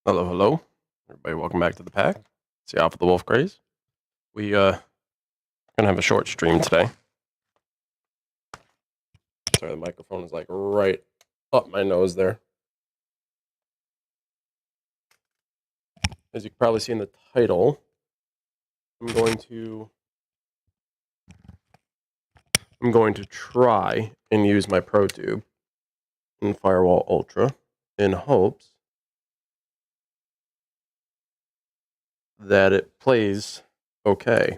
Hello, hello. Everybody, welcome back to the pack. It's the Alpha the Wolf Grays. We gonna have a short stream today. Sorry, the microphone is like right up my nose there. As you can probably see in the title, I'm going to try and use my ProTube and Firewall Ultra in hopes that it plays okay.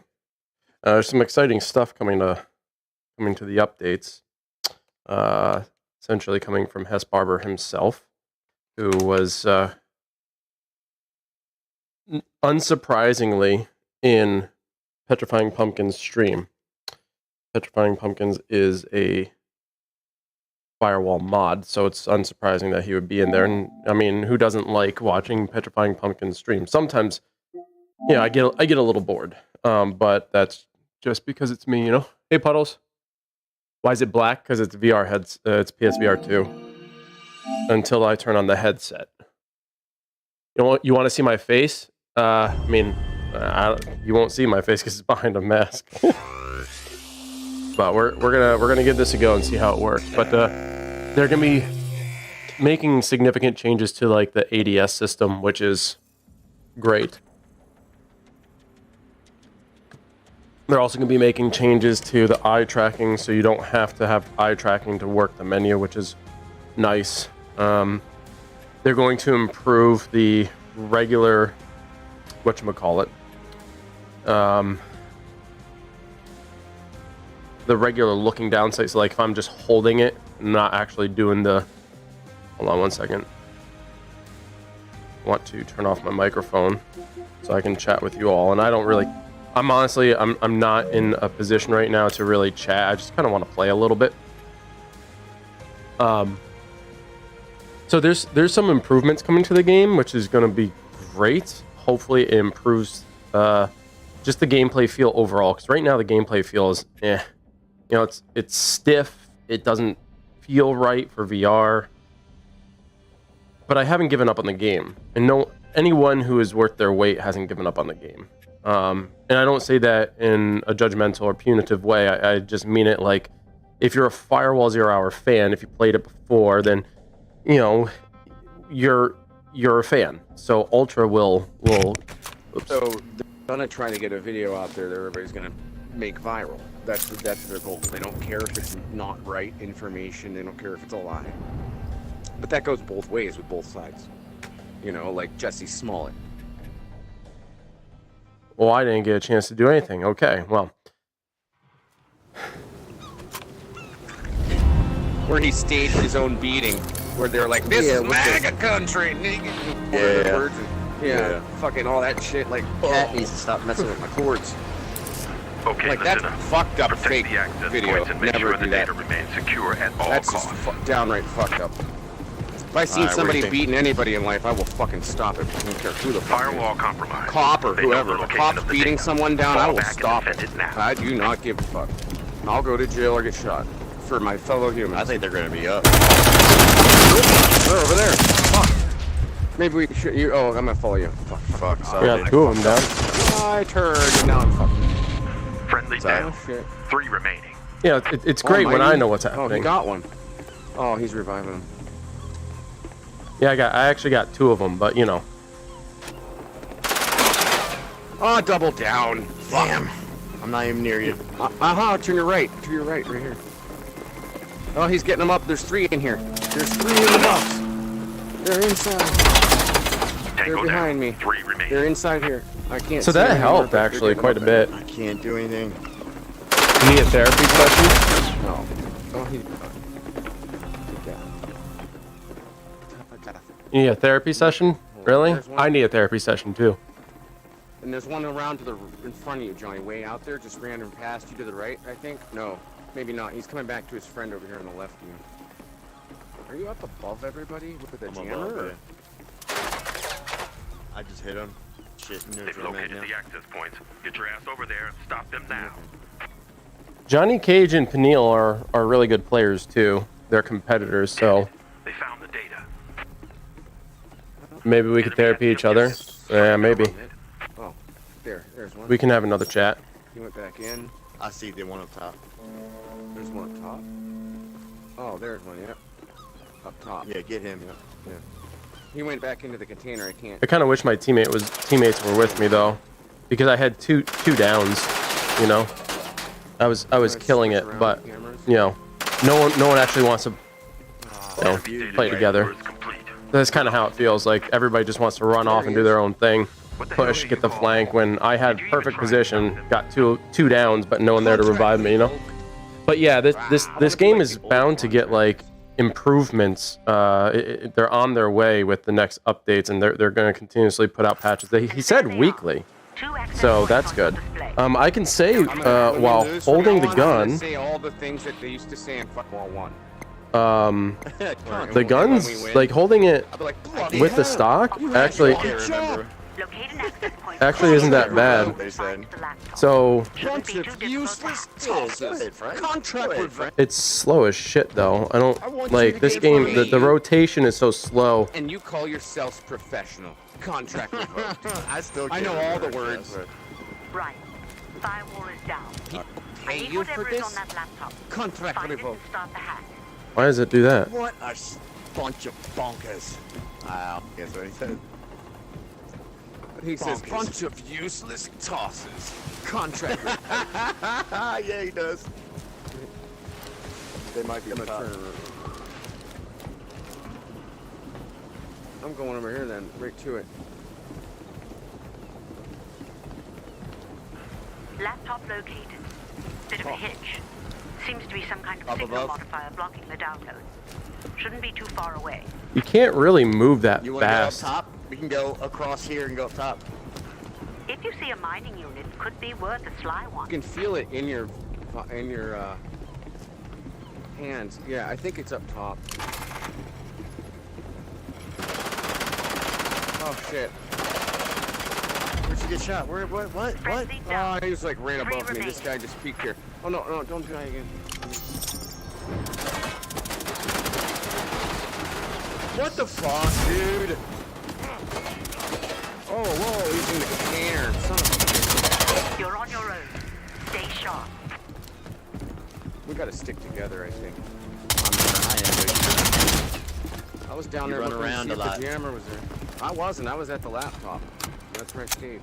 There's some exciting stuff coming to the updates. Essentially coming from Hess Barber himself, who was unsurprisingly in Petrifying Pumpkins stream. Petrifying Pumpkins is a firewall mod, so it's unsurprising that he would be in there. And I mean, who doesn't like watching Petrifying Pumpkins stream? Sometimes, yeah, I get a little bored, but that's just because it's me, you know. Hey, Puddles. Why is it black? Because it's VR heads. It's PSVR2. Until I turn on the headset. You want to see my face? I mean, you won't see my face because it's behind a mask. But we're gonna give this a go and see how it works. But they're gonna be making significant changes to like the ADS system, which is great. They're also going to be making changes to the eye tracking, so you don't have to have eye tracking to work the menu, which is nice. They're going to improve the regular, whatchamacallit, the regular looking down sight. So like if I'm just holding it, not actually doing the, hold on one second. I want to turn off my microphone so I can chat with you all. And I don't really, I'm honestly, I'm not in a position right now to really chat. I just kind of want to play a little bit. So there's some improvements coming to the game, which is going to be great. Hopefully it improves just the gameplay feel overall. Because right now the gameplay feels, you know, it's stiff. It doesn't feel right for VR. But I haven't given up on the game, and anyone who is worth their weight hasn't given up on the game. And I don't say that in a judgmental or punitive way. I just mean it like, if you're a Firewall 0 Hour fan, if you played it before, then, you know, you're a fan. So Ultra will. Oops. So they're gonna try to get a video out there that everybody's gonna make viral. That's their goal. They don't care if it's not right information. They don't care if it's a lie. But that goes both ways with both sides. You know, like Jesse Smollett. Well, I didn't get a chance to do anything. Okay, well. Where he staged his own beating, where they're like, "This is MAGA country." Yeah, fucking all that shit. Like, Cat needs to stop messing with my cords. Okay, like that's fucked up fake the access video. points and make Never sure the do that. data remains secure at all That's costs. just downright fucked up. If I seen somebody beating anybody in life, I will fucking stop it. I don't care who the fuck Firewall compromised. cop or They know whoever. the If a location cop's of the beating data. someone down, I Fall will back and stop defend it. it now. I do not give a fuck. I'll go to jail or get shot for my fellow humans. I think they're gonna be up. They're over there. Fuck. Maybe we should. Oh, I'm gonna follow you. Fuck. We Sorry. got two of them down. I turned and now I'm fucking. Friendly Oh down. shit. 3 remaining. Yeah, it's great when I know what's Oh, he happening. got one. Oh, he's reviving him. Yeah, I actually got 2 of them, but you know. Oh, double down. Damn. I'm not even near you. Turn your right. To your right here. Oh, he's getting them up. There's 3 in here. There's 3 in the box. They're inside. Tango They're behind down. me. 3 remaining. They're inside here. I can't So see that them anymore, helped but they're actually getting quite a up bit. I can't do anything. You need a therapy session? there. No. Oh, he. You need a therapy session? Really? There's one. I need a therapy session too. And there's one around to the in front of you, Johnny. Way out there, just random past you to the right. I think. No, maybe not. He's coming back to his friend over here on the left of you. Are you up above everybody with a I'm jammer? above, Or? yeah. I just hit him. Shit, They've neutral man located now. the access points. Get your ass over there and stop them now. Johnny Cage and Peniel are really good players too. They're competitors, so They found the data. Maybe we could therapy each other. Yeah, maybe. Oh, there's one. We can have another chat. He went back in. I see the one up top. There's one up top. Oh, there's one. Yep. Up top. Yeah, get him. Yeah. He went back into the container. I can't. I kind of wish my teammates were with me though, because I had two downs. You know, I was killing it, but you know, no one actually wants to play together. That's kind of how it feels. Like everybody just wants to run off and do their own thing, push, get the flank. When I had perfect position, got two downs, but no one there to revive me. You know. But yeah, this game is bound to get like improvements. They're on their way with the next updates, and they're going to continuously put out patches. He said weekly, so that's good. I can say while holding the gun. Say all the things that they used to say in Football 1. The guns, like holding it with the stock, actually isn't that bad. So it's slow as shit though. I don't like this game. The rotation is so slow. And you call yourselves professional. Contract revoked. I know all the words. Right. Firewall is down. Pay you for this? Contract revoked. Why does it do that? What a bunch of bonkers. Wow. Guess what he said? He says, bunch of useless tosses. Contract revoked. Yeah, he does. They might be top. I'm going over here then, right to it. Laptop located. Bit of a hitch. Seems to be some kind of signal modifier blocking the download. Shouldn't be too far away. You can't really move that You want to go fast. up top? We can go across here and go up top. If you see a mining unit, could be worth a sly one. You can feel it in your hands. Yeah, I think it's up top. Oh shit. Where'd you get shot? Where? What? Oh, he was like right above me. This guy just peeked here. Oh no, don't do that again. What the fuck, dude? Oh, whoa, he's in the container. Son of a bitch. You're on your own. Stay sharp. We gotta stick together, I think. I was down You there run looking around to see a if lot. the jammer was there. I wasn't. I was at the laptop. That's where I stayed.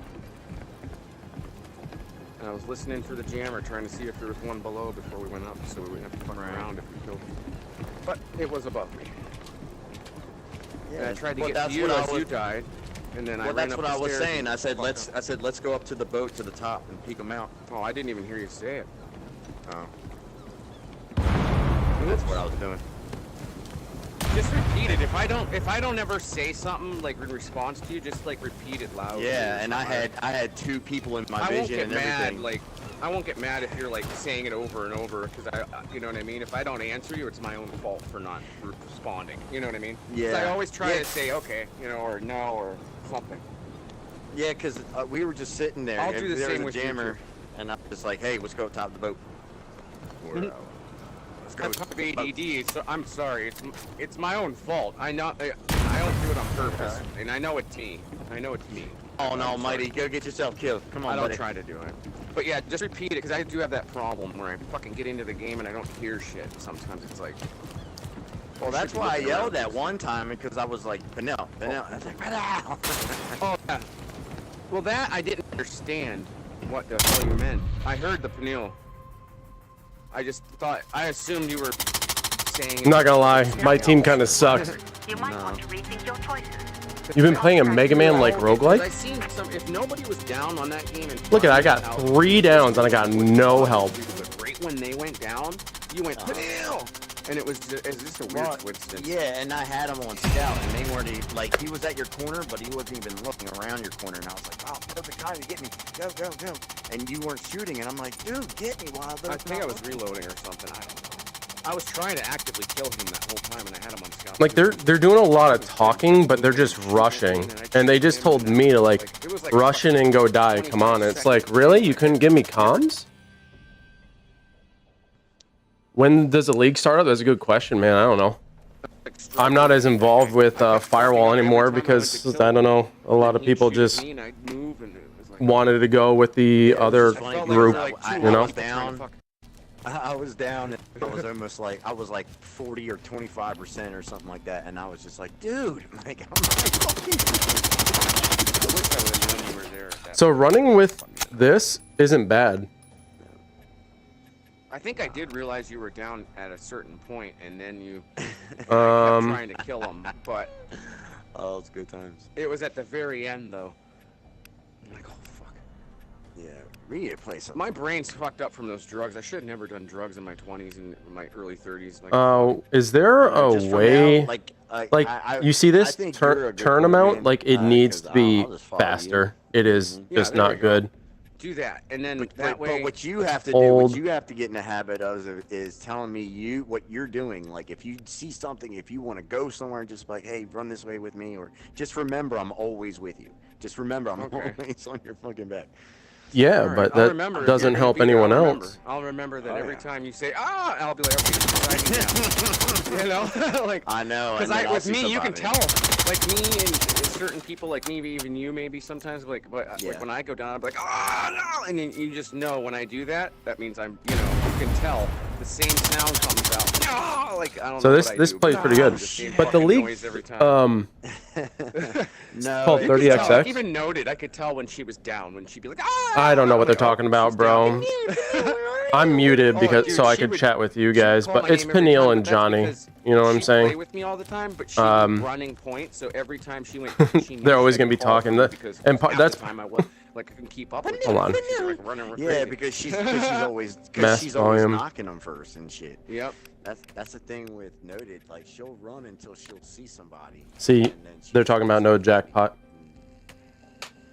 And I was listening for the jammer, trying to see if there was one below before we went up, so we wouldn't have to fuck around if we killed him. But it was above me. And I tried to get to you as you died, and then I ran that's up what the I was stairs saying. and I said fucked let's go up to the boat to the top and peek them out. up. Oh, I didn't even hear you say it. Oh. That's what I was doing. Just repeat it. If I don't ever say something like in response to you, just like repeat it loud. Yeah, and I had two people in my I won't vision get and mad. everything. Like I won't get mad if you're like saying it over and over because you know what I mean. If I don't answer you, it's my own fault for not responding. You know what I mean? 'Cause Yeah. I always try to say okay, you know, or no, or something. Yeah, because we were just sitting there. I'll and do the there same was with a you, jammer, too. and I was just like, hey, let's go top of the boat. Let's I have ADD, so I'm sorry. It's my own fault. I don't do it on purpose, and I know it's me. I know it's me. Oh no, Mighty, go get yourself killed. Come on, I don't buddy. try to do it. But yeah, just repeat it, because I do have that problem where I fucking get into the game and I don't hear shit. Sometimes it's like... Well, that's why I yelled that one time, because I was like, Pinnell. I was like, Pinnell. Oh, yeah. Well, that I didn't understand what the hell you meant. I heard the Peniel. I assumed you were saying... I'm not gonna lie, my team kind of sucked. You might want to rethink your choices. You've been playing a Mega Man like roguelike? I seen some. If nobody was down on that game, and Look at, I got 3 downs and I got no help. But right when they went down, you went Peniel, and it was just a weird coincidence. Yeah, and I had him on scout, and they weren't even, like, he was at your corner, but he wasn't even looking around your corner, and I was like, oh, perfect time to get me. Go, go, go. And you weren't shooting, and I'm like, dude, get me while I think I was reloading or something. I don't know. I was trying to actively kill him that whole time, and I had him on scout. Like they're doing a lot of talking, but they're just rushing. And they just told me to like rush in and go die. Come on, it's like, really? You couldn't give me comms? When does the league start up? That's a good question, man. I don't know. Like I'm not as involved with Firewall anymore because I don't know, a lot of people just wanted to go with the other group, I you know. was down. I was down. And I was almost like 40 or 25% or something like that, and I was just like, dude, like I'm not So running with this isn't bad. I think I did realize you were down at a certain point, and then you kept Um, trying to kill him. But Oh, it's good times. it was at the very end, though. I'm like, oh fuck. Yeah, we need to play something. My brain's fucked up from those drugs. I should have never done drugs in my 20s and my early 30s. Like, is there a Just from way? now, like You see this I think you're a good turn amount? man, Like it needs 'cause to be I'll just follow you. faster. It is Yeah, just there we not go. good. do that, and then But, that way. but what you have to do, Old- what you have to get in the habit of is telling me what you're doing. Like if you see something, if you want to go somewhere, just like, hey, run this way with me, or just remember I'm always with you. Just remember I'm Okay. always on your fucking back. Yeah, All right, but I'll that remember if doesn't you're help gonna be there, anyone I'll remember. else. I'll remember that Oh, every yeah. time you say, I'll be like, okay, he's writing down. You know, like I know. because and then I'll with see me, you can somebody. tell. Like me and certain people, like me, even you, maybe sometimes, like Yeah. when I go down, I'm like, no, and then you just know when I do that. That means I'm, you can tell the same sound comes out. Like I don't So know this what I this do, plays but pretty good. the same But the fucking league, noise every time. No, called it- 30XX. Even noted, I could tell when she was down, when she'd be like, I don't know what they're I'm like, talking about, she's bro. down. I'm muted Oh, because dude, so I she could would- chat with you She'd guys, call but my it's name every Peniel time, and but that's Johnny. because You know what I'm she'd play saying? with me all the time, but she was running point, so every time she went, she knew They're she always had gonna be to call talking. for me The- because and half that's- the time I was like I couldn't keep up with Hold her. on. She'd be, like, running Yeah, crazy. because she's always Mass always volume. knocking them first and shit. Yep. That's the thing with Noted. Like she'll run until she'll see somebody. See, and then they're talking about no jackpot,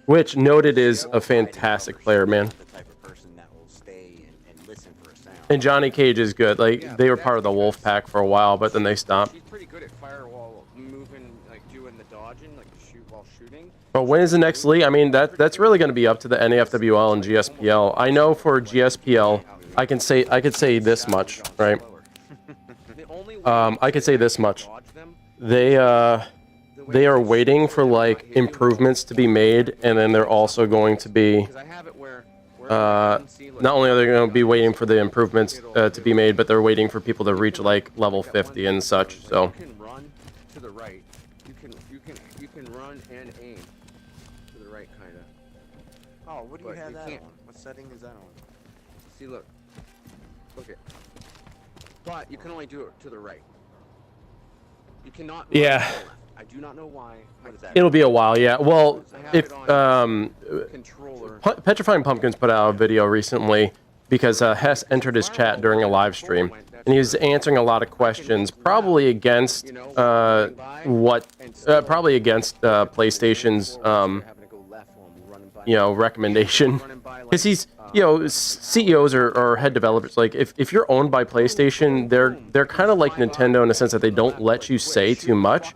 which Noted is a fantastic player, man. The type of person that will stay and listen for a sound. And Johnny Cage is good. Like Yeah, they were but part of the that's Wolf because Pack for a while, but then they stopped. She's pretty good at firewall moving, like doing the dodging, like shoot while shooting. But when is the next league? I mean, that's really going to be up to the NAFWL and GSPL. I know for GSPL, I could say this much, right? The only way I could say this much. dodge them, They are waiting for like improvements to be made, and then they're also going to be. because I have it where I can see, like, Not only are they going to be waiting for the improvements to be made, but they're waiting for people to reach like level 50 and such. So you can run to the right. You can run and aim to the right, kind of. Oh, what do you But have you that can't- on? What setting is that on? See, look. Okay. But you can only do it to the right. You cannot. run Yeah. to the left. I do not know why. What is that? it'll be a while, yeah. Well, I have if it on controller. Petrifying Pumpkins put out a video recently because Hess entered his chat during a live stream, and he was answering a lot of questions, probably against probably against PlayStation's recommendation, because he's CEOs or head developers, like if you're owned by PlayStation, they're kind of like Nintendo in the sense that they don't let you say too much.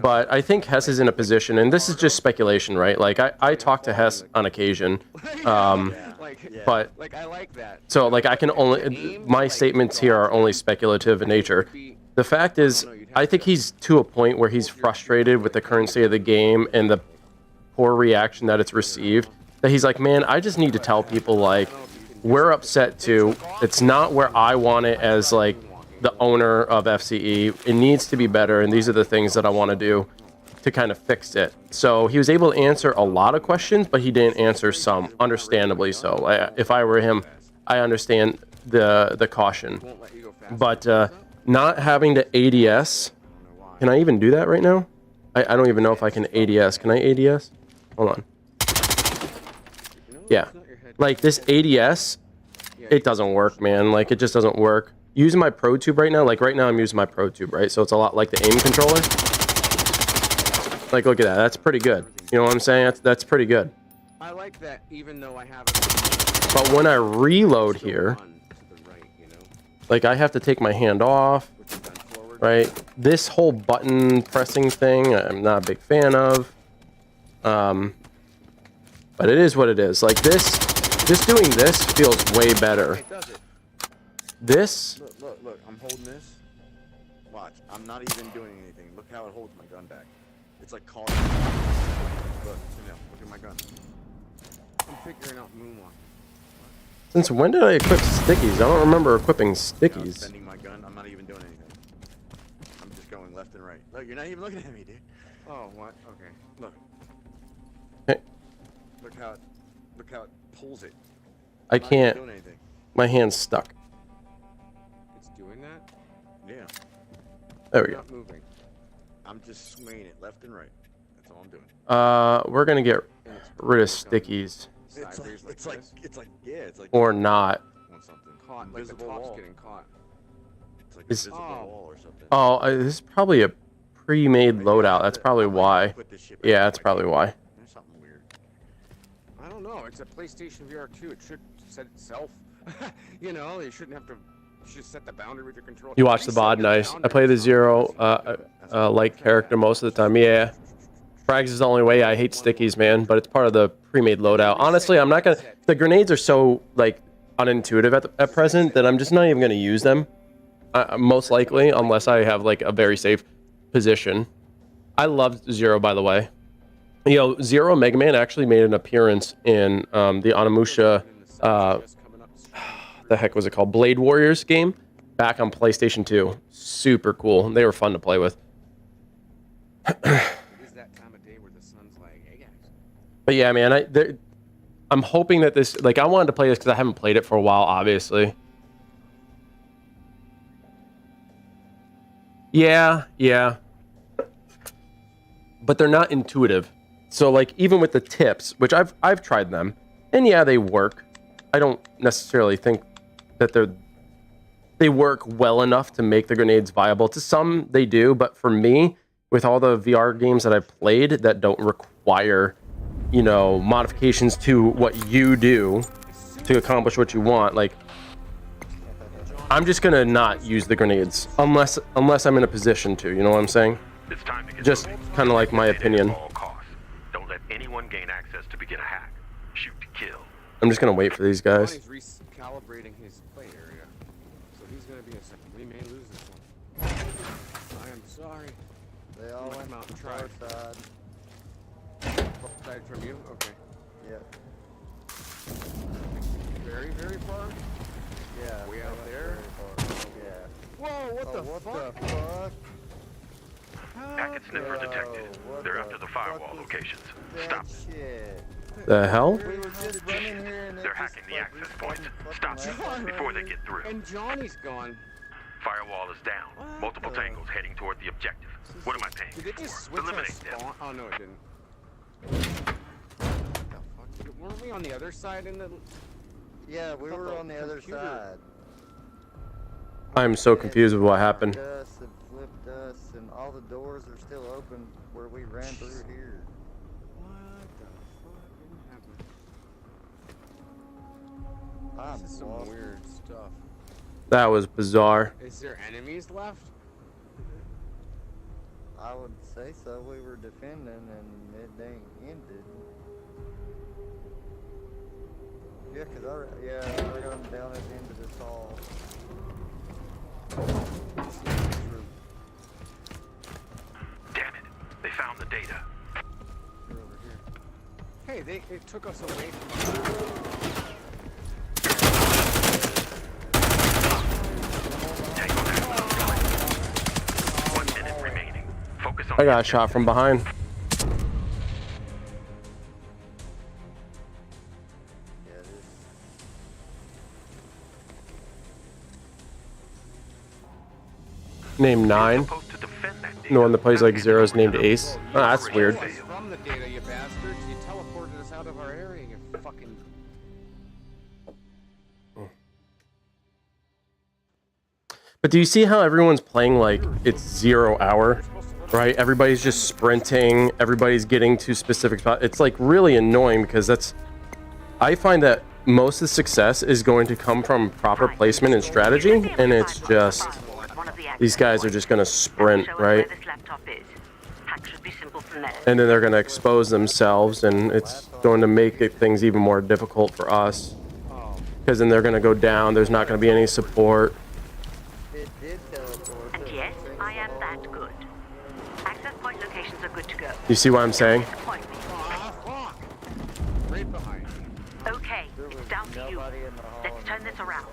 But I think Hess is in a position, and this is just speculation, right? Like I talk to Hess on occasion, but Like I like that. so like I can only my statements here are only speculative in nature. The fact is, I think he's to a point where he's frustrated with the current state of the game and the poor reaction that it's received. That he's like, man, I just need to tell people like we're upset too. It's not where I want it as like the owner of FCE. It needs to be better, and these are the things that I want to do to kind of fix it. So he was able to answer a lot of questions, but he didn't answer some, understandably so. If I were him, I understand the caution. Won't let you go fast. But not having to ADS, can I even do that right now? I don't even know if I can ADS. Can I ADS? Hold on. Yeah. Like this ADS, it doesn't work, man. Like it just doesn't work. Using my ProTube right now, like right now I'm using my ProTube, right? So it's a lot like the aim controller. Like look at that, that's pretty good. You know what I'm saying? That's pretty good. I like that, even though I have But when I reload here, run to the right, like I have to take my hand off, which is done forward. right? This whole button pressing thing, I'm not a big fan of. But it is what it is. Like this, just doing this feels way better. It does it. This, Look, I'm holding this. Watch. I'm not even doing anything. Look how it holds my gun back. It's like calling. Look, look at my gun. I'm figuring out moonwalk. Since when did I equip stickies? I don't remember equipping I'm stickies. spending my gun. I'm not even doing anything. I'm just going left and right. Look, you're not even looking at me, dude. Oh, what? Okay. Look. Hey. Look how it pulls it. I I'm not even can't. doing anything. My hand's stuck. It's doing that? Yeah. There we You're go. not moving. I'm just swinging it left and right. That's all I'm doing. We're gonna get And it's rid of going stickies sideways It's like, yeah, it's like. or not. Want something. caught. Like the Invisible top's wall. getting caught. It's like Is- invisible Oh. wall or something. Oh, this is probably a pre-made Maybe loadout. I That's have to- probably I might have why. to put this shit back Yeah, on that's my probably table. why. There's something weird. I don't know. It's a PlayStation VR2. It should set itself. You know, you shouldn't have to. You should set the boundary with your controller. You watch the VOD, nice. I play the Zero like character most of the time. Yeah. Frags is the only way. I hate stickies, man, but it's part of the pre-made loadout. Honestly, I'm not gonna. The grenades are so like unintuitive at present that I'm just not even gonna use them. Most likely, unless I have like a very safe position. I loved Zero, by the way. You know, Zero Mega Man actually made an appearance in the Onimusha. The heck was it called? Blade Warriors game back on PlayStation 2. Super cool. They were fun to play with. It is that time of day where the sun's like, hey guys. But yeah, man, I'm hoping that this, like, I wanted to play this because I haven't played it for a while, obviously. Yeah. But they're not intuitive. So, like, even with the tips, which I've tried them, and yeah, they work. I don't necessarily think that they work well enough to make the grenades viable. To some, they do, but for me, with all the VR games that I've played that don't require, you know, modifications to what you do to accomplish what you want, like, I'm just gonna not use the grenades unless I'm in a position to. You know what I'm saying? It's time to get Just moving. kind of like my Get data opinion. at all costs. Don't let anyone gain access to begin a hack. Shoot to kill. I'm just gonna wait for these guys. Johnny's recalibrating his play area, so he's gonna be a second. We may lose this one. I am sorry. They all Come went out and to try. our side. Aside from you, okay. Yep. Very, very far. Yeah. Way they out went there? very far. Yeah. Whoa! What Oh, the what fuck? the fuck? Packet sniffer detected. what They're the after the fuck firewall was locations. That Stop them. shit. The hell? We were just running here and it They're just, hacking the like, access respawned points. fucking Stop left them and before they right. get through. And Johnny's gone. Firewall is down. What Multiple the- tangles heading toward the objective. What am I paying Did it just for? switch our Eliminate them. spawn? Oh no, it didn't. What the fuck? Weren't we on the other side in the? Yeah, we thought were the on the other computer- side. I'm so confused with what happened. Us and flipped us, and all the doors are still open where we ran through here. What the fuck? What happened? This is some lost. weird stuff. That was bizarre. Is there enemies left? I would say so. We were defending, and it dang ended. Yeah, we're going down at the end of this hall. Damn it. They found the data. They're over here. Hey, it took us away from. Tango down. 1 minute remaining. Focus on I got the shot from behind. Yeah, it is. Named 9. Supposed to defend that data. No one that plays like Zero is named Ace. Oh, that's weird. Us from the data, you bastards! You teleported us out of our area. You fucking. But do you see how everyone's playing like it's 0 hour, right? Everybody's just sprinting. Everybody's getting to specific spots. It's like really annoying because I find that most of the success is going to come from proper placement and strategy, and it's just these guys are just going to sprint, right? And then they're going to expose themselves, and it's going to make things even more difficult for us because then they're going to go down. There's not going to be any support. It did teleport. And yes, I You see what I'm saying? Disappoint me. Fuck! Right behind me. Okay, it's down to you. Let's turn this around.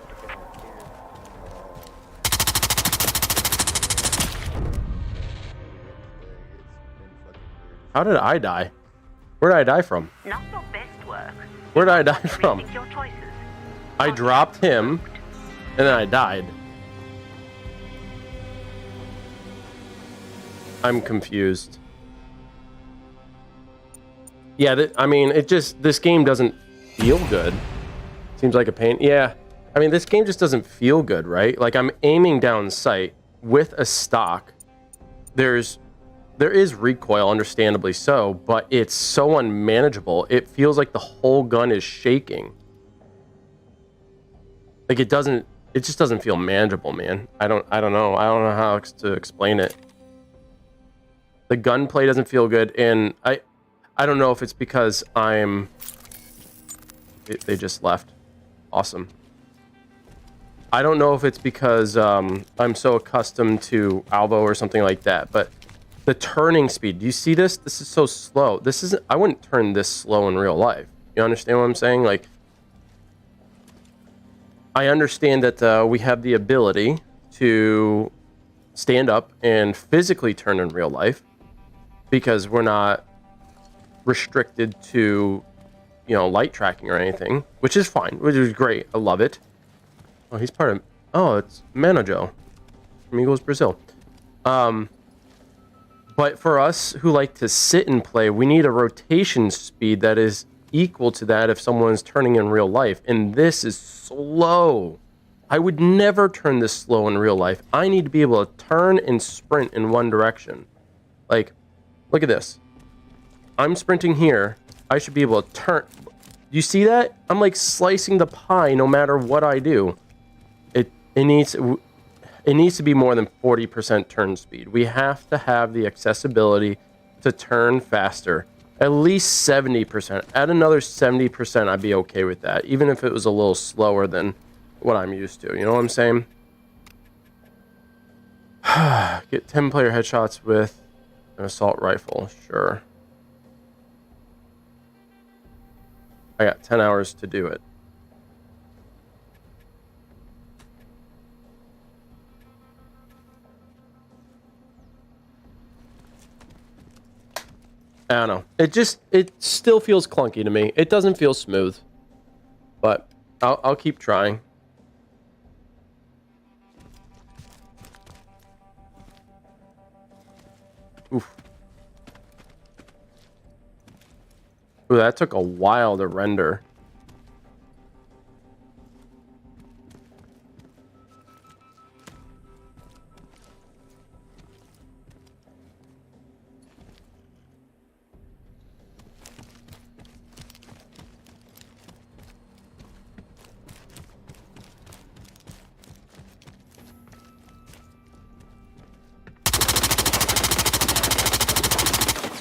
How did I die? Where did I die from? Not your best work. Where did I die from? Rethink your choices. I dropped him, and then I died. I'm confused. Yeah, I mean, this game doesn't feel good. Seems like a pain. Yeah, I mean, this game just doesn't feel good, right? Like, I'm aiming down sight with a stock. There is recoil, understandably so, but it's so unmanageable. It feels like the whole gun is shaking. Like, it just doesn't feel manageable, man. I don't know. I don't know how to explain it. The gunplay doesn't feel good, and I don't know if it's because they just left. Awesome. I don't know if it's because I'm so accustomed to Alvo or something like that, but the turning speed, do you see this? This is so slow. I wouldn't turn this slow in real life. You understand what I'm saying? Like, I understand that we have the ability to stand up and physically turn in real life because we're not restricted to, light tracking or anything, which is fine, which is great. I love it. Oh, he's part of... Oh, it's Manojo from Eagles Brazil. But for us who like to sit and play, we need a rotation speed that is equal to that if someone's turning in real life. And this is slow. I would never turn this slow in real life. I need to be able to turn and sprint in one direction. Like, look at this. I'm sprinting here. I should be able to turn. You see that? I'm like slicing the pie no matter what I do. It needs to be more than 40% turn speed. We have to have the accessibility to turn faster. At least 70%. Add another 70%, I'd be okay with that. Even if it was a little slower than what I'm used to. You know what I'm saying? Get 10-player headshots with an assault rifle. Sure. I got 10 hours to do it. I don't know. It still feels clunky to me. It doesn't feel smooth. But I'll keep trying. Oof. Ooh, that took a while to render.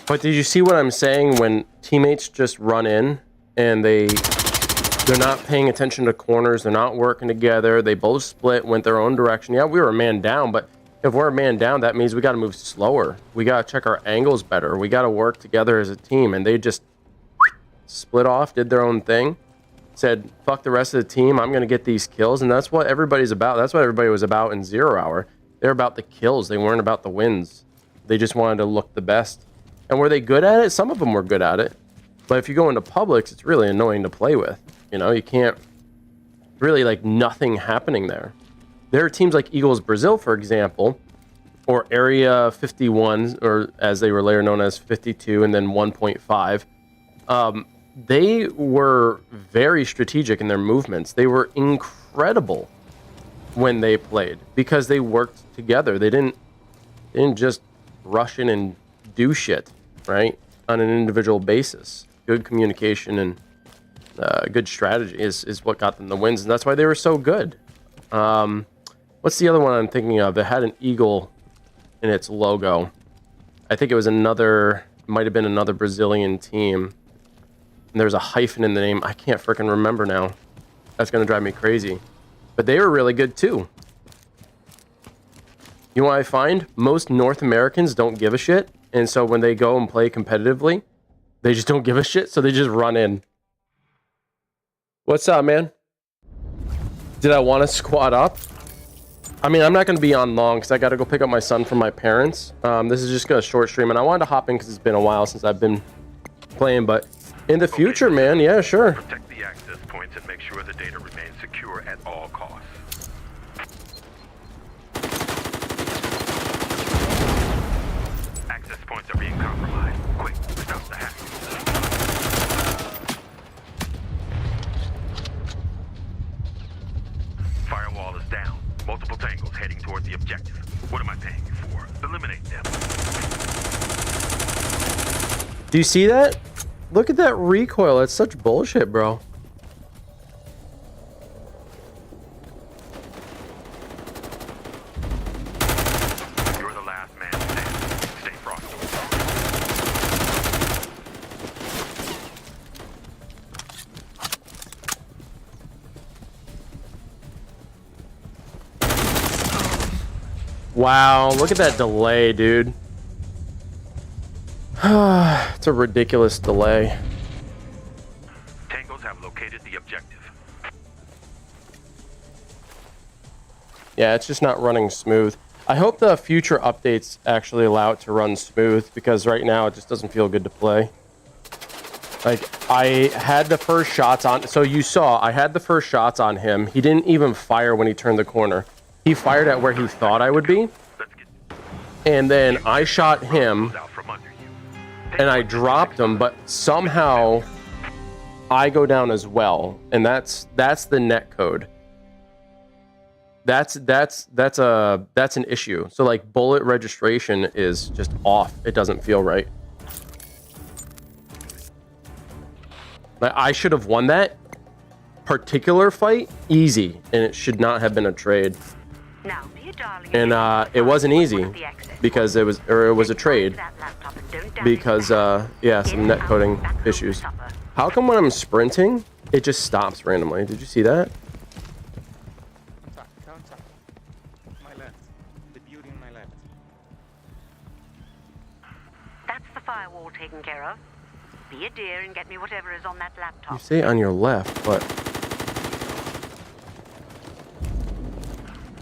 But did you see what I'm saying when teammates just run in and they're not paying attention to corners, they're not working together, they both split, went their own direction. Yeah, we were a man down, but if we're a man down, that means we got to move slower. We got to check our angles better. We got to work together as a team, and they just split off, did their own thing, said, fuck the rest of the team, I'm going to get these kills, and that's what everybody's about. That's what everybody was about in 0 Hour. They're about the kills. They weren't about the wins. They just wanted to look the best. And were they good at it? Some of them were good at it. But if you go into Publix, it's really annoying to play with. You can't really, like, nothing happening there. There are teams like Eagles Brazil, for example, or Area 51, or as they were later known as 52, and then 1.5. They were very strategic in their movements. They were incredible when they played because they worked together. They didn't just rush in and do shit, right, on an individual basis. Good communication and good strategy is what got them the wins, and that's why they were so good. What's the other one I'm thinking of? It had an eagle in its logo. I think it was might have been another Brazilian team. And there's a hyphen in the name. I can't freaking remember now. That's going to drive me crazy. But they were really good too. You know what I find? Most North Americans don't give a shit And so when they go and play competitively, they just don't give a shit. So they just run in. What's up, man? Did I want to squat up? I mean, I'm not going to be on long because I got to go pick up my son from my parents. This is just a short stream, and I wanted to hop in because it's been a while since I've been playing. But in the future, man, yeah, sure. Protect the access points and make sure the data remains secure at all costs. Access points are being compromised. Quick, stop the hack. Firewall is down. Multiple tangles heading toward the objective. What am I paying you for? Eliminate them. Do you see that? Look at that recoil. That's such bullshit, bro. You're the last man standing. Stay frosty. Wow, look at that delay, dude. It's a ridiculous delay. Tangles have located the objective. Yeah, it's just not running smooth. I hope the future updates actually allow it to run smooth, because right now it just doesn't feel good to play. Like, I had the first shots on... So you saw, I had the first shots on him. He didn't even fire when he turned the corner. He fired at where he thought I would be. And then I shot him, and I dropped him, but somehow I go down as well. And that's the net code. That's an issue. So like bullet registration is just off. It doesn't feel right. Like, I should have won that particular fight easy, and it should not have been a trade. Now, dear darling, And it wasn't easy because it was a trade because yeah, some net coding issues. How come when I'm sprinting it just stops randomly? Did you see that? Contact. My left. The beauty in my left. That's the firewall taken care of. Be a dear and get me whatever is on that You laptop. say on your left, but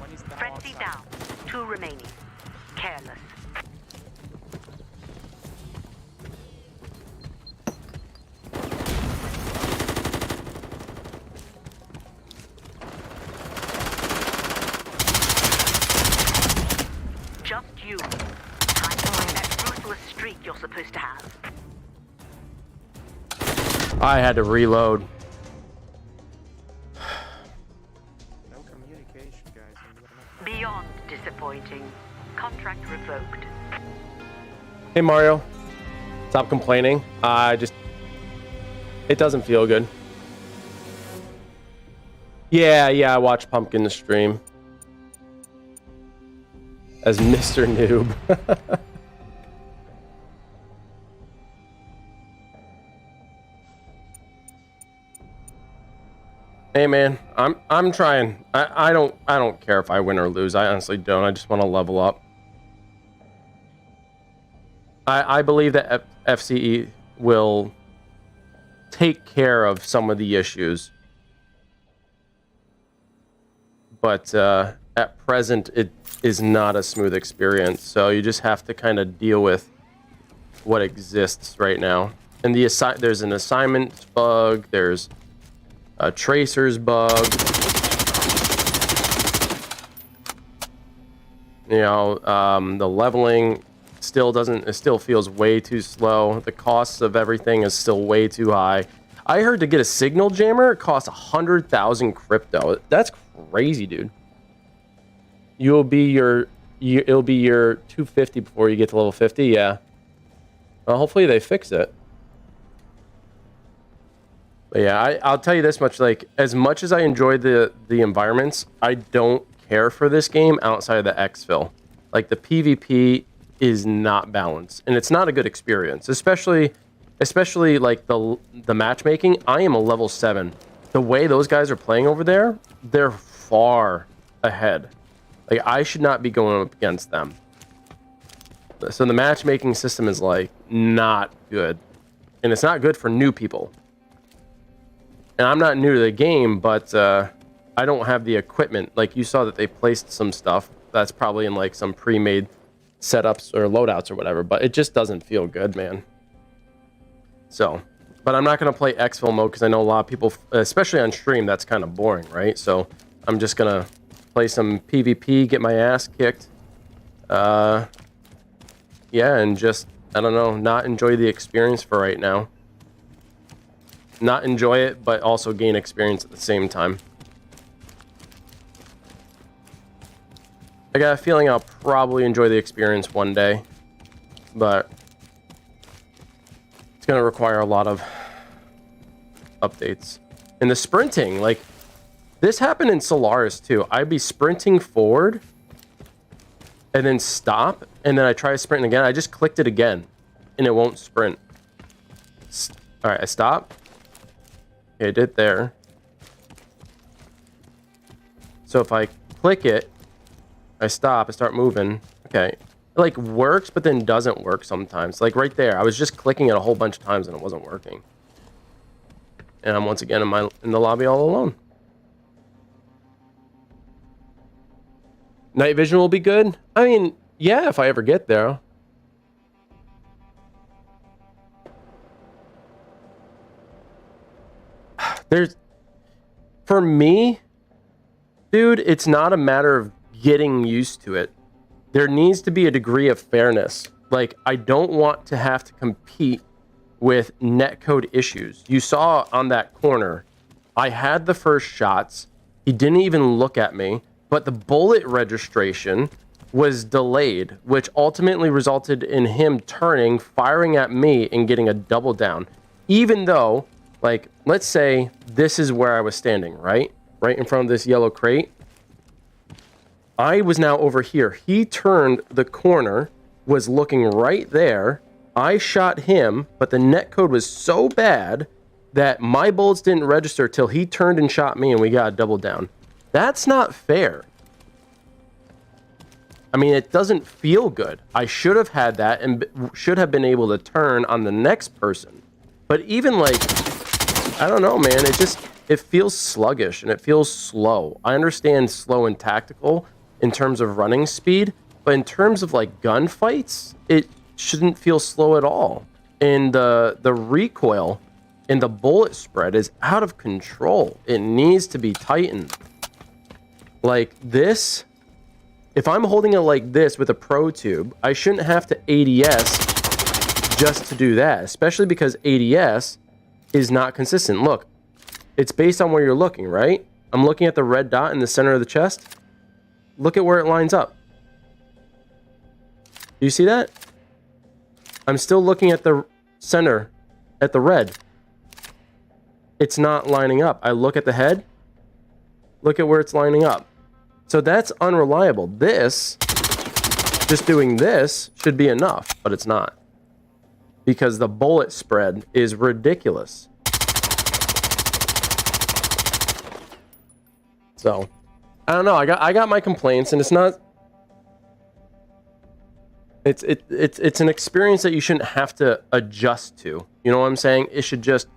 One is down Frenzy outside. down. 2 remaining. Careless. Just you. Time to find that ruthless streak you're supposed to have. I had to reload. No communication, guys. Beyond disappointing. Contract revoked. Hey Mario, stop complaining. It doesn't feel good. Yeah, I watched Pumpkin stream as Mr. Noob. Hey man, I'm trying. I don't care if I win or lose. I honestly don't. I just want to level up. I believe that FCE will take care of some of the issues, but at present it is not a smooth experience. So you just have to kind of deal with what exists right now. And there's an assignment bug. There's a tracer's bug. You know, the leveling it still feels way too slow. The costs of everything is still way too high. I heard to get a signal jammer, it costs 100,000 crypto. That's crazy, dude. It'll be your 250 before you get to level 50. Yeah. Well, hopefully they fix it. But yeah, I'll tell you this much: like, as much as I enjoy the environments, I don't care for this game outside of the exfil. Like, the PvP is not balanced, and it's not a good experience. Especially like the matchmaking. I am a level 7. The way those guys are playing over there, they're far ahead. Like, I should not be going up against them. So the matchmaking system is like not good, and it's not good for new people. And I'm not new to the game, but I don't have the equipment. Like you saw that they placed some stuff that's probably in like some pre-made setups or loadouts or whatever, but it just doesn't feel good, man. So, but I'm not going to play exfil mode because I know a lot of people, especially on stream, that's kind of boring, right? So I'm just going to play some PvP, get my ass kicked. Yeah, and just, I don't know, not enjoy the experience for right now. Not enjoy it, but also gain experience at the same time. I got a feeling I'll probably enjoy the experience one day, but it's going to require a lot of updates. And the sprinting, like, this happened in Solaris too. I'd be sprinting forward and then stop, and then I try to sprint again. I just clicked it again, and it won't sprint. All right, I stop. Okay, I did there. So if I click it, I stop, I start moving. Okay, it like works, but then doesn't work sometimes. Like right there, I was just clicking it a whole bunch of times and it wasn't working. And I'm once again in the lobby all alone. Night vision will be good. I mean, yeah, if I ever get there. For me, dude, it's not a matter of getting used to it. There needs to be a degree of fairness. Like, I don't want to have to compete with netcode issues. You saw on that corner, I had the first shots. He didn't even look at me. But the bullet registration was delayed, which ultimately resulted in him turning, firing at me, and getting a double down. Even though, like, let's say this is where I was standing, right? Right in front of this yellow crate. I was now over here. He turned the corner, was looking right there. I shot him, but the netcode was so bad that my bullets didn't register till he turned and shot me, and we got a double down. That's not fair. I mean, it doesn't feel good. I should have had that and should have been able to turn on the next person. But even like, I don't know, man. It feels sluggish and it feels slow. I understand slow and tactical in terms of running speed, but in terms of like gunfights, it shouldn't feel slow at all. And the recoil and the bullet spread is out of control. It needs to be tightened. Like this, if I'm holding it like this with a ProTube, I shouldn't have to ADS just to do that, especially because ADS is not consistent. Look, it's based on where you're looking, right? I'm looking at the red dot in the center of the chest. Look at where it lines up. Do you see that? I'm still looking at the center, at the red. It's not lining up. I look at the head. Look at where it's lining up. So that's unreliable. This, just doing this, should be enough, but it's not. Because the bullet spread is ridiculous. So, I don't know. I got my complaints, and it's not. It's an experience that you shouldn't have to adjust to. You know what I'm saying? It should just.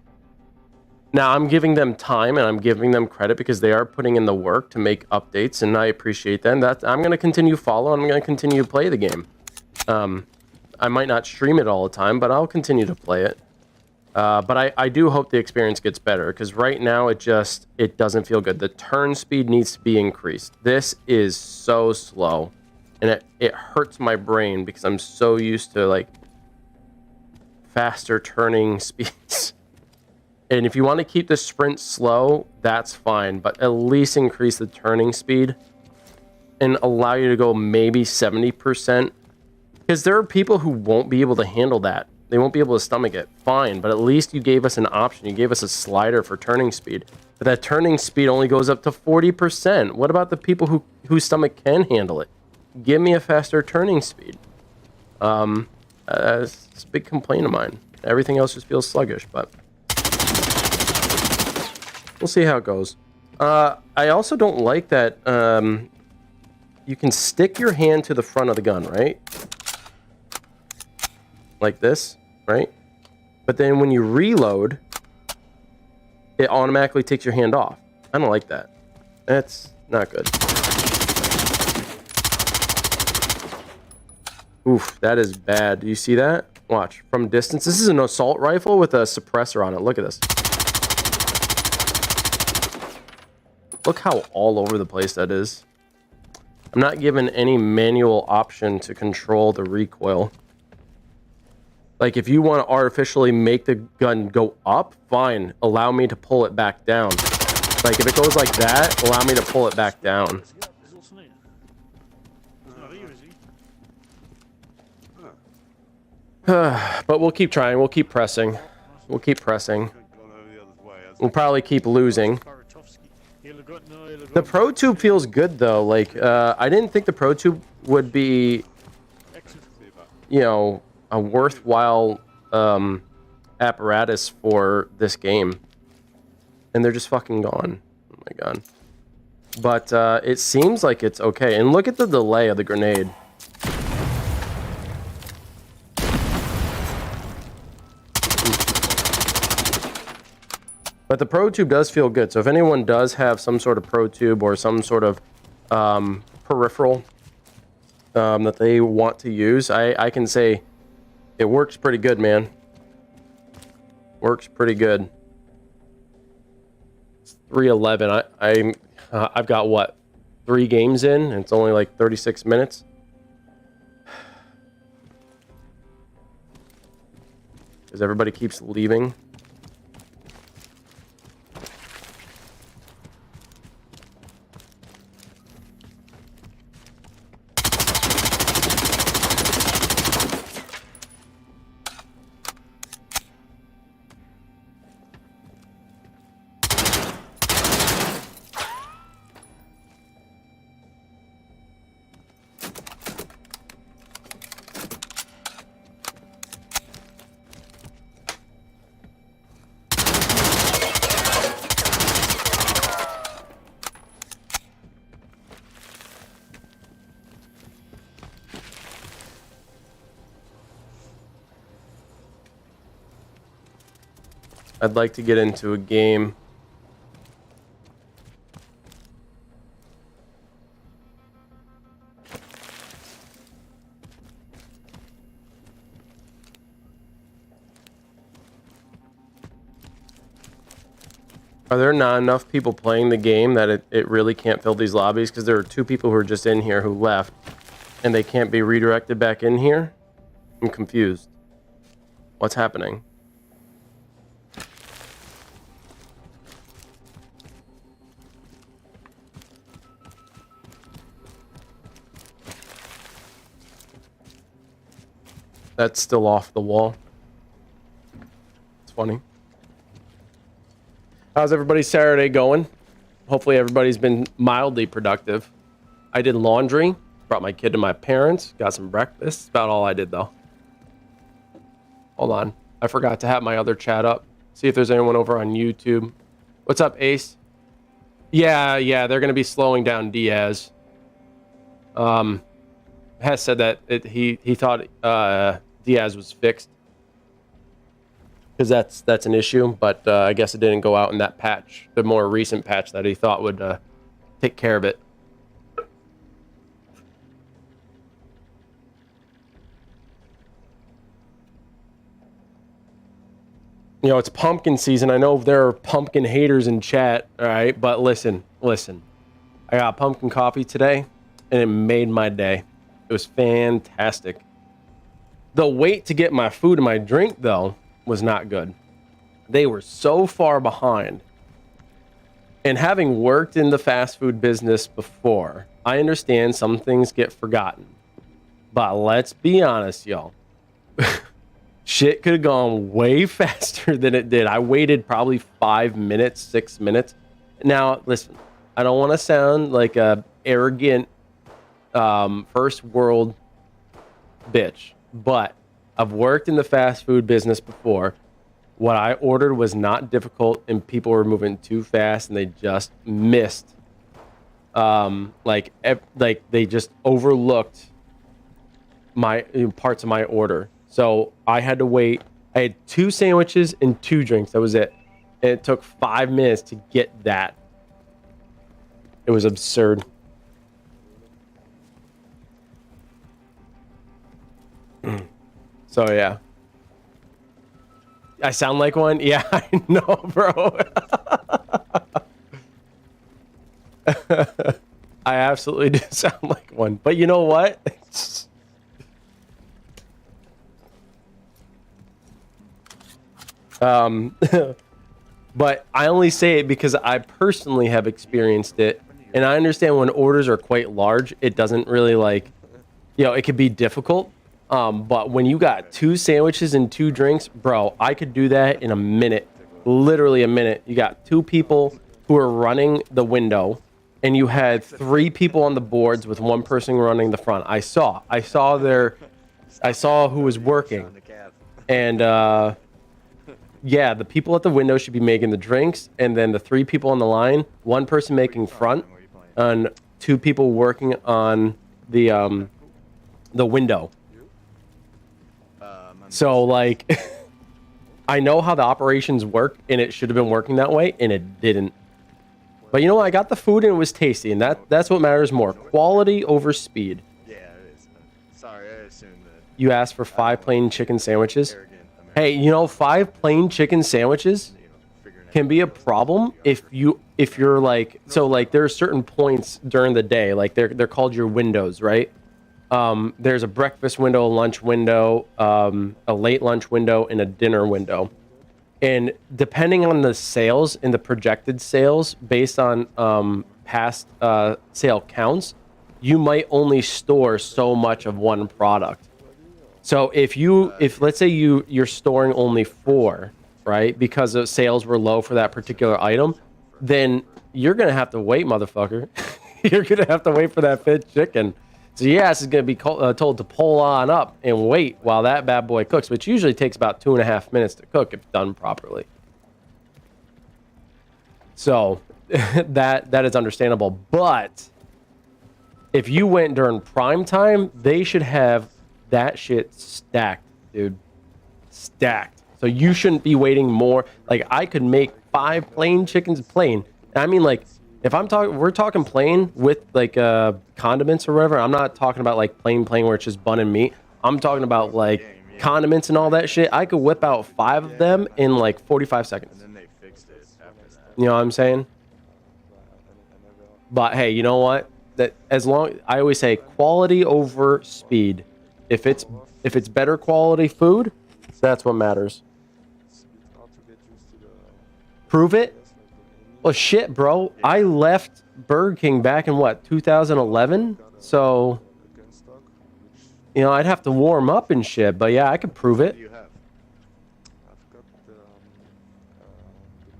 Now, I'm giving them time and I'm giving them credit because they are putting in the work to make updates, and I appreciate them. I'm going to continue to follow and I'm going to continue to play the game. I might not stream it all the time, but I'll continue to play it. But I do hope the experience gets better because right now it doesn't feel good. The turn speed needs to be increased. This is so slow, and it hurts my brain because I'm so used to like faster turning speeds. And if you want to keep the sprint slow, that's fine, but at least increase the turning speed and allow you to go maybe 70%. Because there are people who won't be able to handle that. They won't be able to stomach it. Fine, but at least you gave us an option. You gave us a slider for turning speed. But that turning speed only goes up to 40%. What about the people whose stomach can handle it? Give me a faster turning speed. It's a big complaint of mine. Everything else just feels sluggish, but we'll see how it goes. I also don't like that you can stick your hand to the front of the gun, right? like this, right? But then when you reload, it automatically takes your hand off. I don't like that. That's not good. Oof, that is bad. Do you see that? Watch, from distance. This is an assault rifle with a suppressor on it. Look at this. Look how all over the place that is. I'm not given any manual option to control the recoil. Like, if you want to artificially make the gun go up, fine. Allow me to pull it back down. Like, if it goes like that, allow me to pull it back down. But we'll keep trying. We'll keep pressing. We'll keep pressing. We'll probably keep losing. The ProTube feels good, though. Like, I didn't think the ProTube would be, you know, a worthwhile apparatus for this game. And they're just fucking gone. Oh my god. But it seems like it's okay. And look at the delay of the grenade. But the ProTube does feel good. So if anyone does have some sort of ProTube or some sort of peripheral that they want to use, I can say it works pretty good, man. Works pretty good. It's 3:11. I've got what, 3 games in, and it's only like 36 minutes. Because everybody keeps leaving. I'd like to get into a game. Are there not enough people playing the game that it really can't fill these lobbies? Because there are 2 people who are just in here who left, and they can't be redirected back in here? I'm confused. What's happening? That's still off the wall. It's funny. How's everybody's Saturday going? Hopefully everybody's been mildly productive. I did laundry, brought my kid to my parents, got some breakfast. That's about all I did, though. Hold on. I forgot to have my other chat up. See if there's anyone over on YouTube. What's up, Ace? Yeah, they're going to be slowing down Diaz. Hess said that he thought Diaz was fixed. Because that's an issue, but I guess it didn't go out in that patch, the more recent patch that he thought would take care of it. You know, it's pumpkin season. I know there are pumpkin haters in chat, all right? But listen. I got pumpkin coffee today, and it made my day. It was fantastic. The wait to get my food and my drink, though, was not good. They were so far behind. And having worked in the fast food business before, I understand some things get forgotten. But let's be honest, y'all. Shit could have gone way faster than it did. I waited probably 5 minutes, 6 minutes. Now, listen, I don't want to sound like a arrogant first world bitch, but I've worked in the fast food business before. What I ordered was not difficult, and people were moving too fast, and they just missed. Like they just overlooked my parts of my order. So I had to wait. I had 2 sandwiches and 2 drinks. That was it. And it took 5 minutes to get that. It was absurd. So yeah. I sound like one? Yeah, I know, bro. I absolutely do sound like one. But you know what? But I only say it because I personally have experienced it. And I understand when orders are quite large, it doesn't really like, you know, it could be difficult. But when you got 2 sandwiches and 2 drinks, bro, I could do that in a minute. Literally a minute. You got 2 people who are running the window, and you had 3 people on the boards with 1 person running the front. I saw who was working. And yeah, the people at the window should be making the drinks, and then the 3 people on the line, 1 person making front, and 2 people working on the window. So like, I know how the operations work, and it should have been working that way, and it didn't. But you know what? I got the food and it was tasty, and that's what matters more. Quality over speed. Yeah, it is. Sorry, I assumed that. You asked for 5 plain chicken sandwiches. Hey, you know, 5 plain chicken sandwiches can be a problem if you're like, so like there are certain points during the day, like they're called your windows, right? There's a breakfast window, a lunch window, a late lunch window, and a dinner window. And depending on the sales and the projected sales based on past sale counts, you might only store so much of one product. So if let's say you're storing only 4, right, because the sales were low for that particular item, then you're gonna have to wait, motherfucker. You're gonna have to wait for that 5th chicken. So your ass is gonna be told to pull on up and wait while that bad boy cooks, which usually takes about 2.5 minutes to cook if done properly. So that is understandable. But if you went during prime time, they should have that shit stacked, dude. Stacked. So you shouldn't be waiting more. Like, I could make 5 plain chickens plain. I mean, like, if we're talking plain with like condiments or whatever. I'm not talking about like plain where it's just bun and meat. I'm talking about like condiments and all that shit. I could whip out 5 of them in like 45 seconds. And then they fixed it after that. You know what I'm saying? But hey, you know what? That I always say quality over speed. If it's better quality food, that's what matters. Prove it? Well, shit, bro. I left Burger King back in what, 2011? So, you know, I'd have to warm up and shit. But yeah, I could prove it. What do you have? I've got the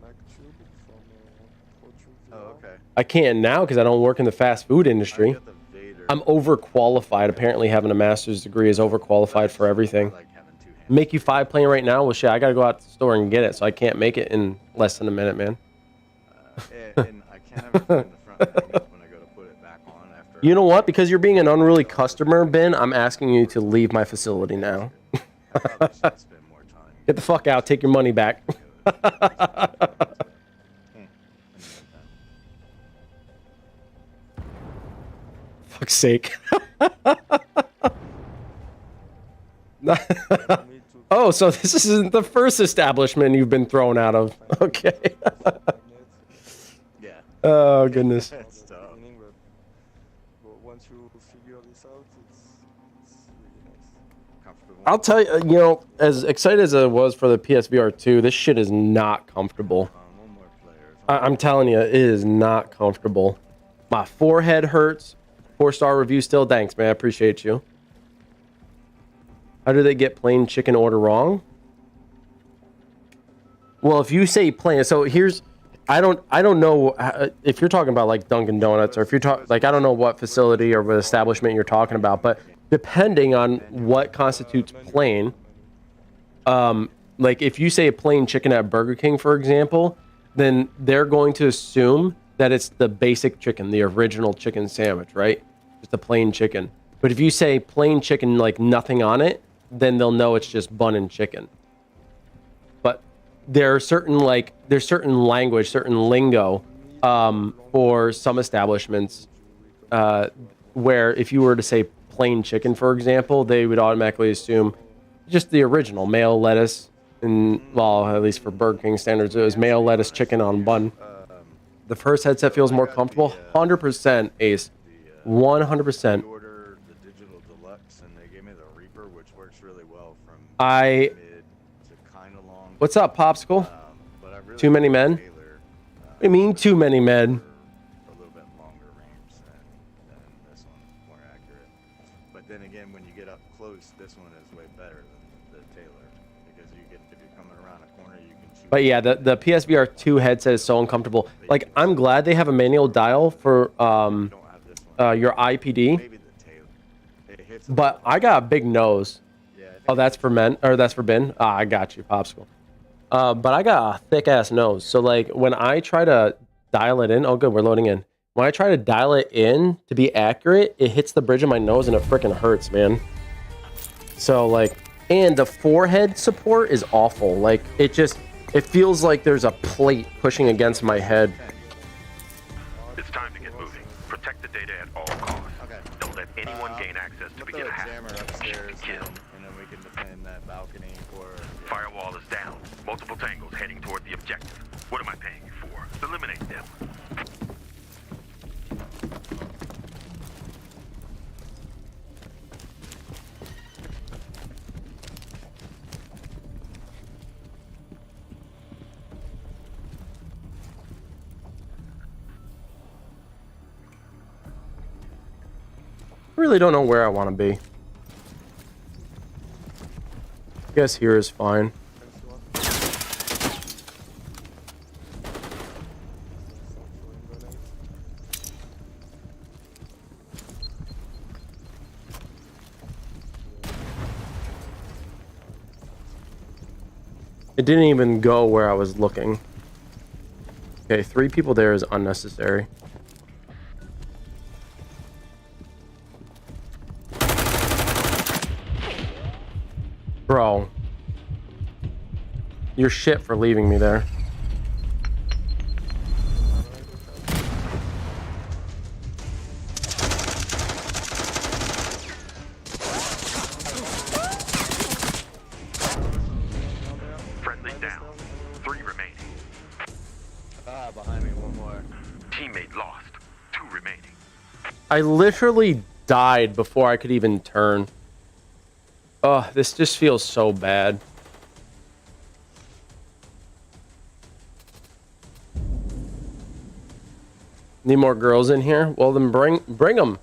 Mac Tube from ProTube. Oh, okay. I can't now because I don't work in the fast food I industry. got the Vader. I'm overqualified. Apparently, having a master's degree is overqualified for everything. I like having 2 hands. Make you 5 plain right now? Well, shit, I gotta go out to the store and get it, so I can't make it in less than a minute, man. And I can't have it in the front hang up when I go to put it back on after. You know what? Because you're being an unruly customer, Ben, I'm asking you to leave my facility now. I probably should spend more time. Get the fuck out. Take your money back. Fuck's sake. Oh, so this isn't the first establishment you've been thrown out of. Okay. Yeah. Oh, goodness. That's tough. But once you figure this out, it's really nice. Comfortable. I'll tell you, you know, as excited as I was for the PSVR2, this shit is not comfortable. One more player. I'm telling you, it is not comfortable. My forehead hurts. 4-star review still. Thanks, man. I appreciate you. How do they get plain chicken order wrong? Well, if you say plain, so here's, I don't know if you're talking about like Dunkin' Donuts, or if you're talking like, I don't know what facility or what establishment you're talking about, but depending on what constitutes plain, like if you say plain chicken at Burger King, for example, then they're going to assume that it's the basic chicken, the original chicken sandwich, right? Just a plain chicken. But if you say plain chicken, like nothing on it, then they'll know it's just bun and chicken. But there's certain language, certain lingo for some establishments where if you were to say plain chicken, for example, they would automatically assume just the original mayo lettuce, and well, at least for Burger King standards, it was mayo lettuce chicken on bun. The first headset feels more comfortable. 100% Ace. 100%. Order the digital deluxe, and they gave me the Reaper, which works really well from mid to kind of long. What's up, Popsicle? But I really Too many men? What do you mean too many men? A little bit longer range than this one, more accurate. But then again, when you get up close, this one is way better than the Taylor, because you get, if you're coming around a corner, you can shoot. But yeah, the PSVR2 headset is so uncomfortable. Like, I'm glad they have a manual dial for your IPD, but I got a big nose. Oh, that's for men, or that's for Ben. Ah, I got you, Popsicle. But I got a thick ass nose, so like when I try to dial it in, oh good, we're loading in. When I try to dial it in to be accurate, it hits the bridge of my nose and it freaking hurts, man. So like, and the forehead support is awful. Like it feels like there's a plate pushing against my head. It's time to get moving. Protect the data at all costs. Okay. Don't let anyone gain access to begin a hack. Upstairs, Kill. and then we can defend that balcony for. Firewall is down. Multiple tangles heading toward the objective. What am I paying you for? Eliminate them. I really don't know where I want to be. I guess here is fine. It didn't even go where I was looking. Okay, 3 people there is unnecessary. Bro. You're shit for leaving me there. Friendly down. 3 remaining. Ah, behind me, one more. Teammate lost. 2 remaining. I literally died before I could even turn. Oh, this just feels so bad. Need more girls in here? Well, then bring them.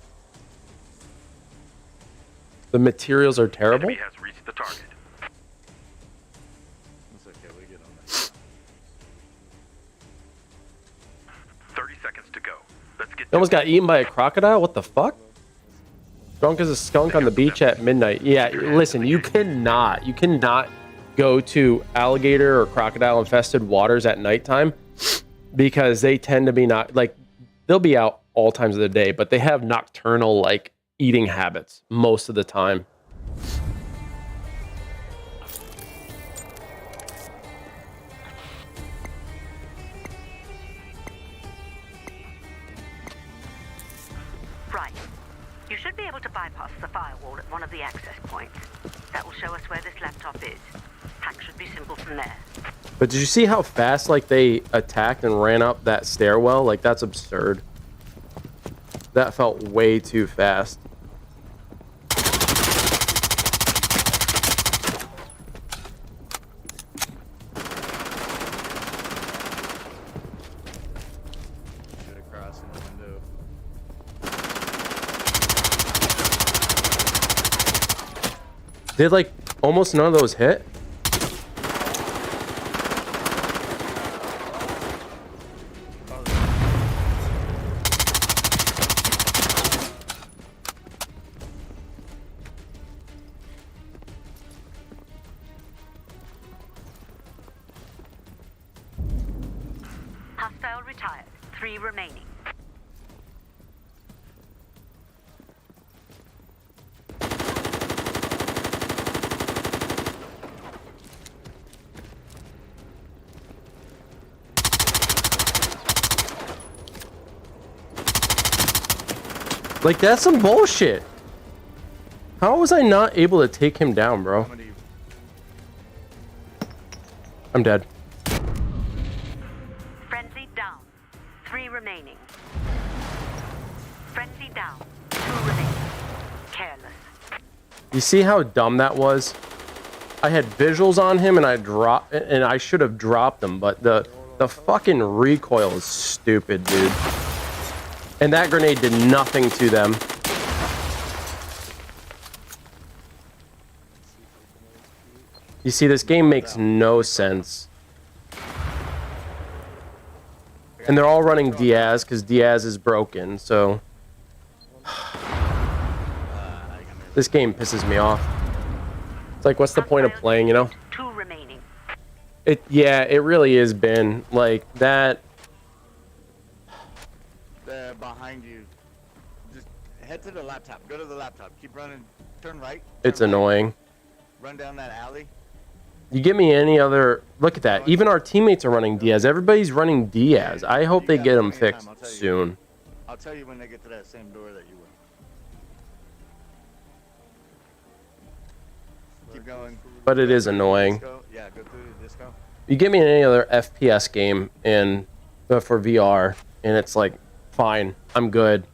The materials are terrible. Enemy has reached the target. It's okay, we get on that. 30 seconds to go. Let's get. You almost got eaten by a crocodile? What the fuck? Drunk as a skunk on the beach at midnight. Yeah, listen, you cannot go to alligator or crocodile infested waters at nighttime because they tend to be not like, they'll be out all times of the day, but they have nocturnal like eating habits most of the time. Right. You should be able to bypass the firewall at one of the access points. That will show us where this laptop is. Hack should be simple from there. But did you see how fast like they attacked and ran up that stairwell? Like that's absurd. That felt way too fast. Shoot across in the window. Did like almost none of those hit? Hostile retired. 3 remaining. Like, that's some bullshit. How was I not able to take him down, bro? I'm dead. Frenzy down. 3 remaining. Frenzy down. 2 remaining. Careless. You see how dumb that was? I had visuals on him and I should have dropped him, but the fucking recoil is stupid, dude. And that grenade did nothing to them. You see, this game makes no sense. And they're all running Diaz because Diaz is broken, so... This game pisses me off. It's like, what's the point of playing, you know? 2 remaining. Yeah, it really is, Ben. Like, that... Behind you. Just head to the laptop. Go to the laptop. Keep running. Turn right. It's annoying. Run down that alley. You give me any other... Look at that. Even our teammates are running Diaz. Everybody's running Diaz. I hope they get him fixed soon. I'll tell you when they get to that same door that you were. Keep going. But it is annoying. Yeah, go through the disco. You give me any other FPS game and for VR, and it's like, fine, I'm good.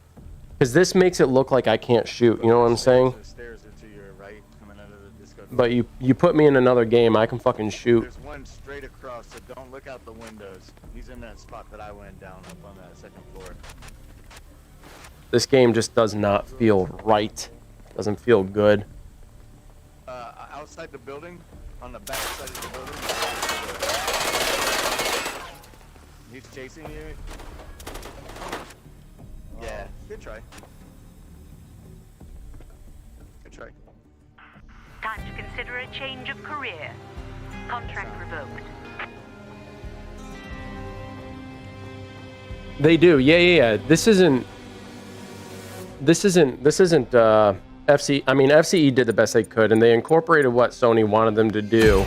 Because this makes it look like I can't shoot. You know what I'm saying? The stairs are to your right, coming out of the disco door. But you put me in another game, I can fucking shoot. There's one straight across, so don't look out the windows. He's in that spot that I went down up on that second floor. This game just does not feel right. Doesn't feel good. Outside the building, on the back side of the building. He's chasing you. Yeah, good try. Good try. Time to consider a change of career. Contract revoked. They do, yeah. This isn't FC. I mean, FCE did the best they could, and they incorporated what Sony wanted them to do.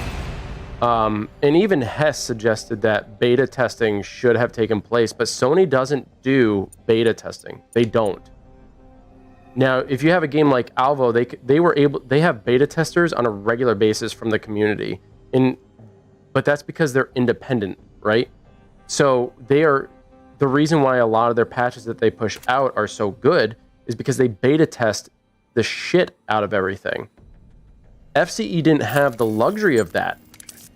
And even Hess suggested that beta testing should have taken place, but Sony doesn't do beta testing. They don't. Now, if you have a game like Alvo, they have beta testers on a regular basis from the community, but that's because they're independent, right? So the reason why a lot of their patches that they push out are so good is because they beta test the shit out of everything. FCE didn't have the luxury of that.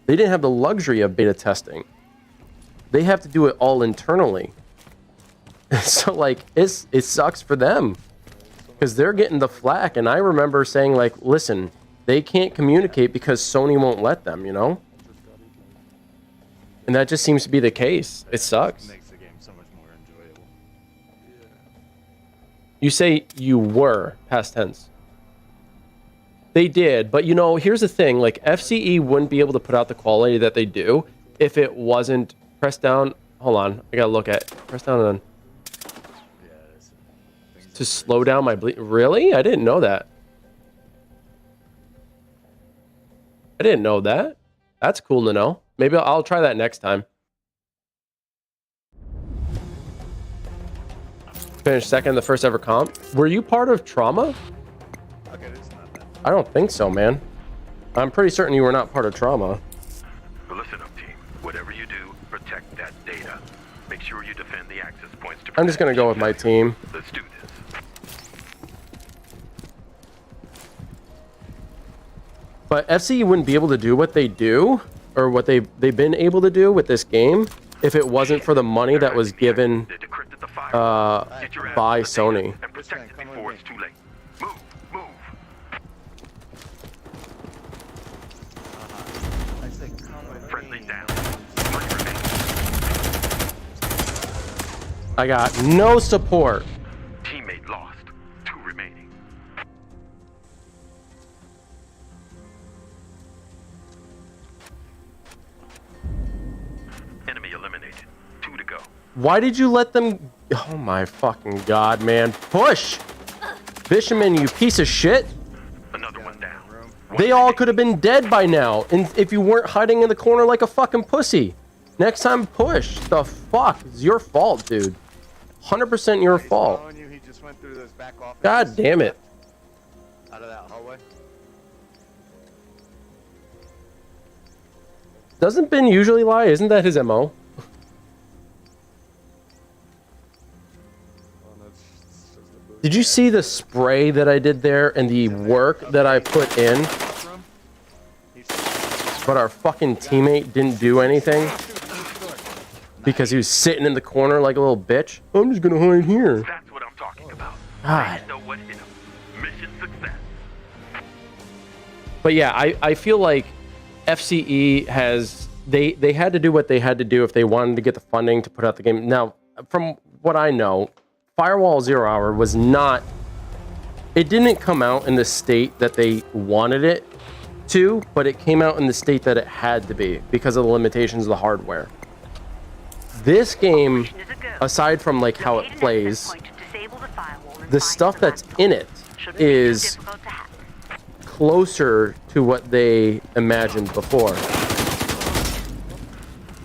They didn't have the luxury of beta testing. They have to do it all internally. So like, it sucks for them because they're getting the flack. And I remember saying like, listen, they can't communicate because Sony won't let them, you know? And that just seems to be the case. It sucks. Makes the game so much more enjoyable. You say you were, past tense. They did, but you know, here's the thing, like FCE wouldn't be able to put out the quality that they do if it wasn't press down. Hold on, I gotta look at press down on to slow down my bleed. Really? I didn't know that. I didn't know that. That's cool to know. Maybe I'll try that next time. Finished second in the first ever comp. Were you part of Trauma? Okay, it's not that. I don't think so, man. I'm pretty certain you were not part of Trauma. But listen up, team. Whatever you do, protect that data. Make sure you defend the access points to I'm just gonna go with my team. Let's do this. But FCE wouldn't be able to do what they do, or what they've been able to do with this game, if it wasn't for the money that was given by Sony. And protect it before it's too late. Move. I say come with Friendly me. down. 3 remaining. I got no support. Teammate lost. 2 remaining. Enemy eliminated. 2 to go. Why did you let them... Oh my fucking god, man. Push! Fisherman, you piece of shit. Another one down. They all could have been dead by now, and if you weren't hiding in the corner like a fucking pussy. Next time, push. The fuck? It's your fault, dude. 100% your He's fault. following you, he just just went through those back offices. God damn it. Out of that hallway. Doesn't Ben usually lie? Isn't that his MO? Oh, no, it's just the booty. Did you see the spray that I did there and the work that I put in? But our fucking teammate didn't do anything because he was sitting in the corner like a little bitch. I'm just gonna hide here. That's what I'm talking about. God. They know what hit 'em. Mission success. But yeah, I feel like FCE has they had to do what they had to do if they wanted to get the funding to put out the game. Now, from what I know, Firewall 0 Hour was not. It didn't come out in the state that they wanted it to, but it came out in the state that it had to be because of the limitations of the hardware. This game, aside from like how it plays, the stuff that's in it is closer to what they imagined before.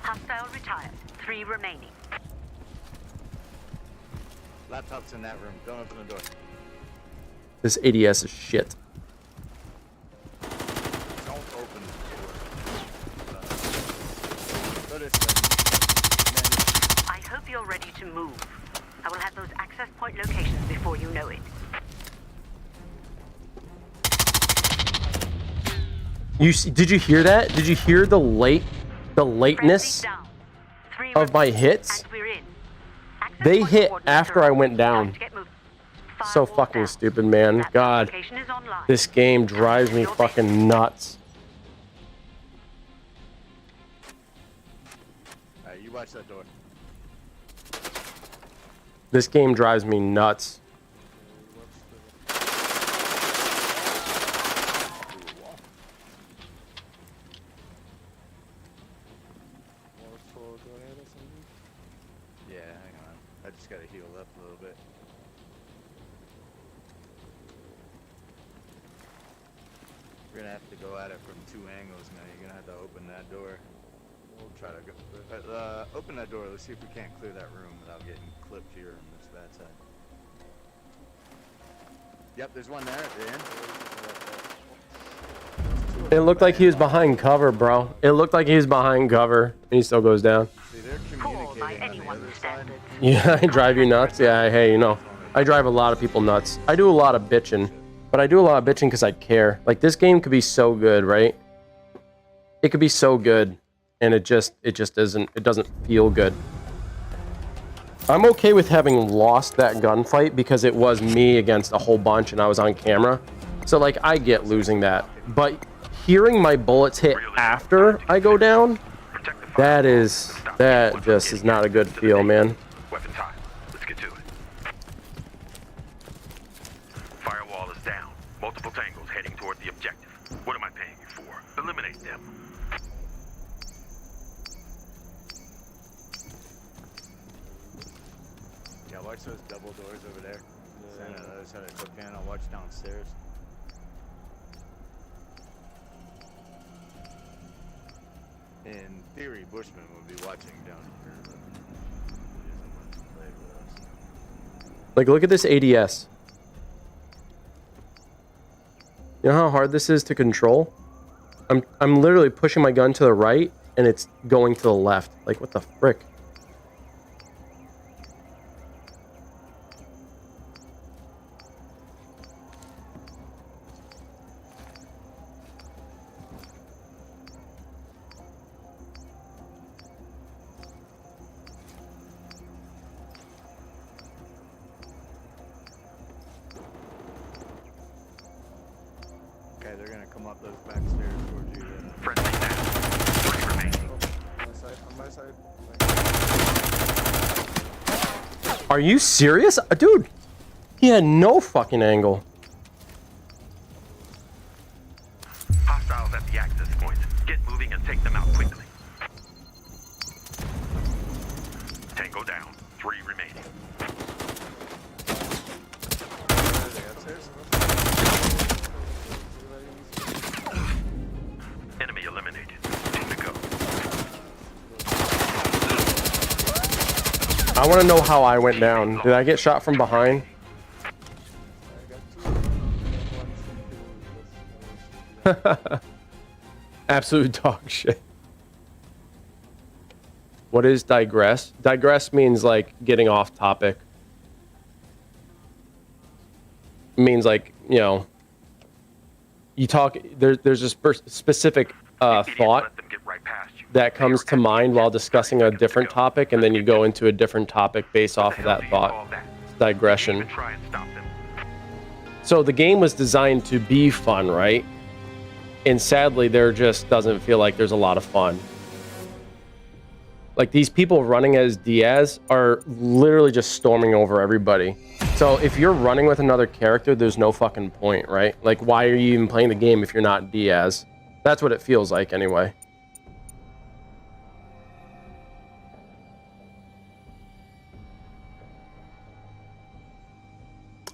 Hostile retired. 3 remaining. Laptop's in that room. Don't open the door. This ADS is shit. Don't open the door. Go this way. I hope you're ready to move. I will have those access point locations before you know it. Did you hear that? Did you hear the lateness of my hits? They hit after I went down. So fucking stupid, man. God, this game drives me fucking nuts. Alright, you watch that door. This game drives me nuts. Yeah, hang on. I just gotta heal up a little bit. We're gonna have to go at it from 2 angles now. You're gonna have to open that door. We'll try to go. Open that door. Let's see if we can't clear that room without getting clipped here on this bad side. Yep, there's one there at the end. It looked like he was behind cover, bro. It looked like he was behind cover, and he still goes down. See, they're communicating on the other side. Yeah, I drive you nuts. Yeah, hey, you know, I drive a lot of people nuts. I do a lot of bitching, but I do a lot of bitching because I care. Like, this game could be so good, right? It could be so good, and it just doesn't feel good. I'm okay with having lost that gunfight because it was me against a whole bunch and I was on camera. So like, I get losing that, but hearing my bullets hit after I go down, that just is not a good feel, man. Weapon time. Let's get to it. Firewall is down. Multiple tangles heading toward the objective. What am I paying you for? Eliminate them. Yeah, watch those double doors over there. Santa knows how to cook in. I'll watch downstairs. In theory, Bushman would be watching down here, but he doesn't want to play with us. Like, look at this ADS. You know how hard this is to control? I'm literally pushing my gun to the right and it's going to the left. Like, what the frick? Okay, they're gonna come up those back stairs towards you then. Friendly down. 3 remaining. On my side. Are you serious? Dude, he had no fucking angle. Hostiles at the access point. Get moving and take them out quickly. Tango down. 3 remaining. Are they upstairs? Enemy eliminated. 2 to go. I want to know how I went down. Did I get shot from behind? Absolute dog shit. What is digress? Digress means like getting off topic. It means like, you know, you talk, there's a specific thought that comes to mind while discussing a different topic, and then you go into a different topic based off of that thought. Digression. So the game was designed to be fun, right? And sadly, there just doesn't feel like there's a lot of fun. Like, these people running as Diaz are literally just storming over everybody. So if you're running with another character, there's no fucking point, right? Like, why are you even playing the game if you're not Diaz? That's what it feels like anyway.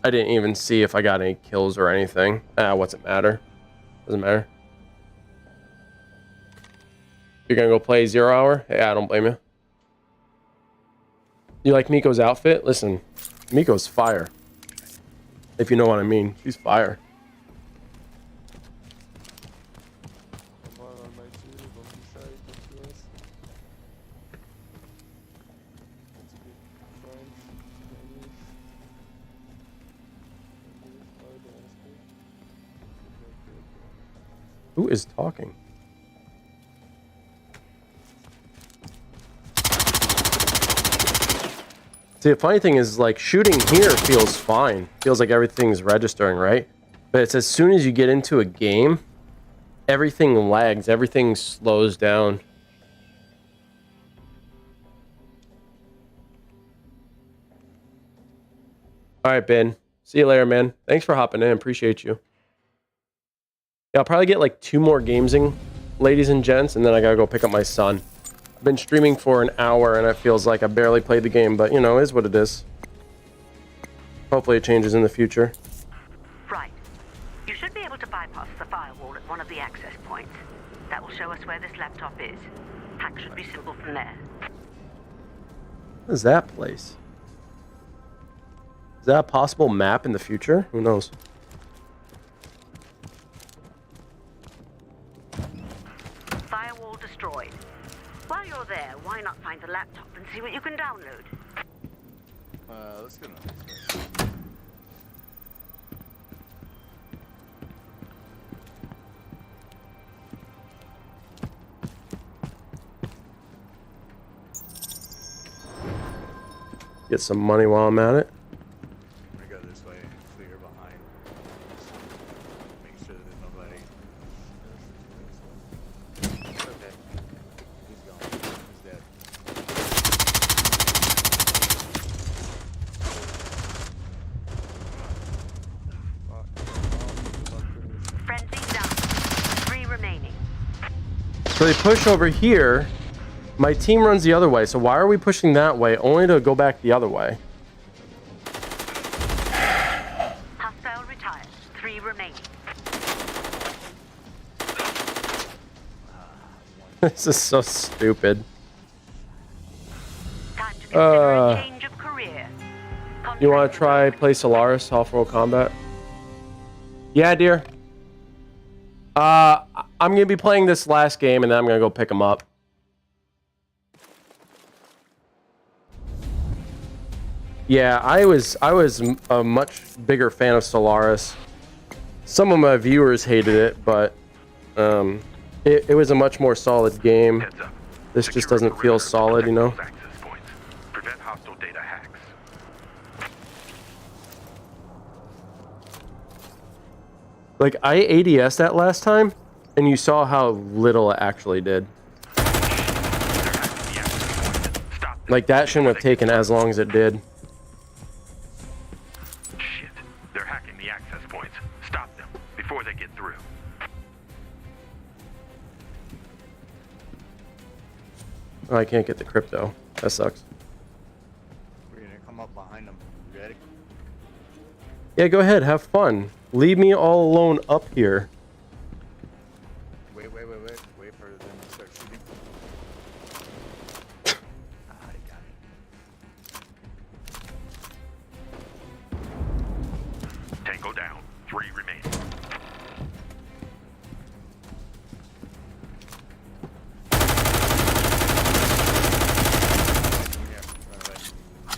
I didn't even see if I got any kills or anything. What's it matter? Doesn't matter. You're gonna go play 0 Hour? Hey, I don't blame you. You like Miko's outfit? Listen, Miko's fire. If you know what I mean. She's fire. Who is talking? See, the funny thing is, like, shooting here feels fine. Feels like everything's registering, right? But it's as soon as you get into a game, everything lags, everything slows down. All right, Ben. See you later, man. Thanks for hopping in. Appreciate you. Yeah, I'll probably get like 2 more gamesing, ladies and gents, and then I gotta go pick up my son. I've been streaming for an hour, and it feels like I barely played the game, but, you know, it is what it is. Hopefully it changes in the future. Right. You should be able to bypass the firewall at one of the access points. That will show us where this laptop is. Hack should be simple from there. What is that place? Is that a possible map in the future? Who knows? Firewall destroyed. While you're there, why not find the laptop and see what you can download? Let's go. Get some money while I'm at it. I go this way, clear behind. Just make sure that there's nobody. Okay. He's gone. He's dead. Frenzy down. 3 remaining. So they push over here. My team runs the other way, so why are we pushing that way only to go back the other way? Hostile retired. 3 remaining. This is so stupid. Time to consider a change of career. You want to try play Solaris off-road combat? Yeah, dear. I'm gonna be playing this last game, and then I'm gonna go pick him up. Yeah, I was a much bigger fan of Solaris. Some of my viewers hated it, but it was a much more solid game. This just doesn't feel solid, you know? Prevent hostile data hacks. Like, I ADS that last time, and you saw how little it actually did. Like, that shouldn't have taken as long as it did. Shit, they're hacking the access points. Stop them before they get through. Oh, I can't get the crypto. That sucks. We're gonna come up behind them. You ready? Yeah, go ahead. Have fun. Leave me all alone up here. Wait for them to start shooting. Ah, they got it. Tango down. 3 remain.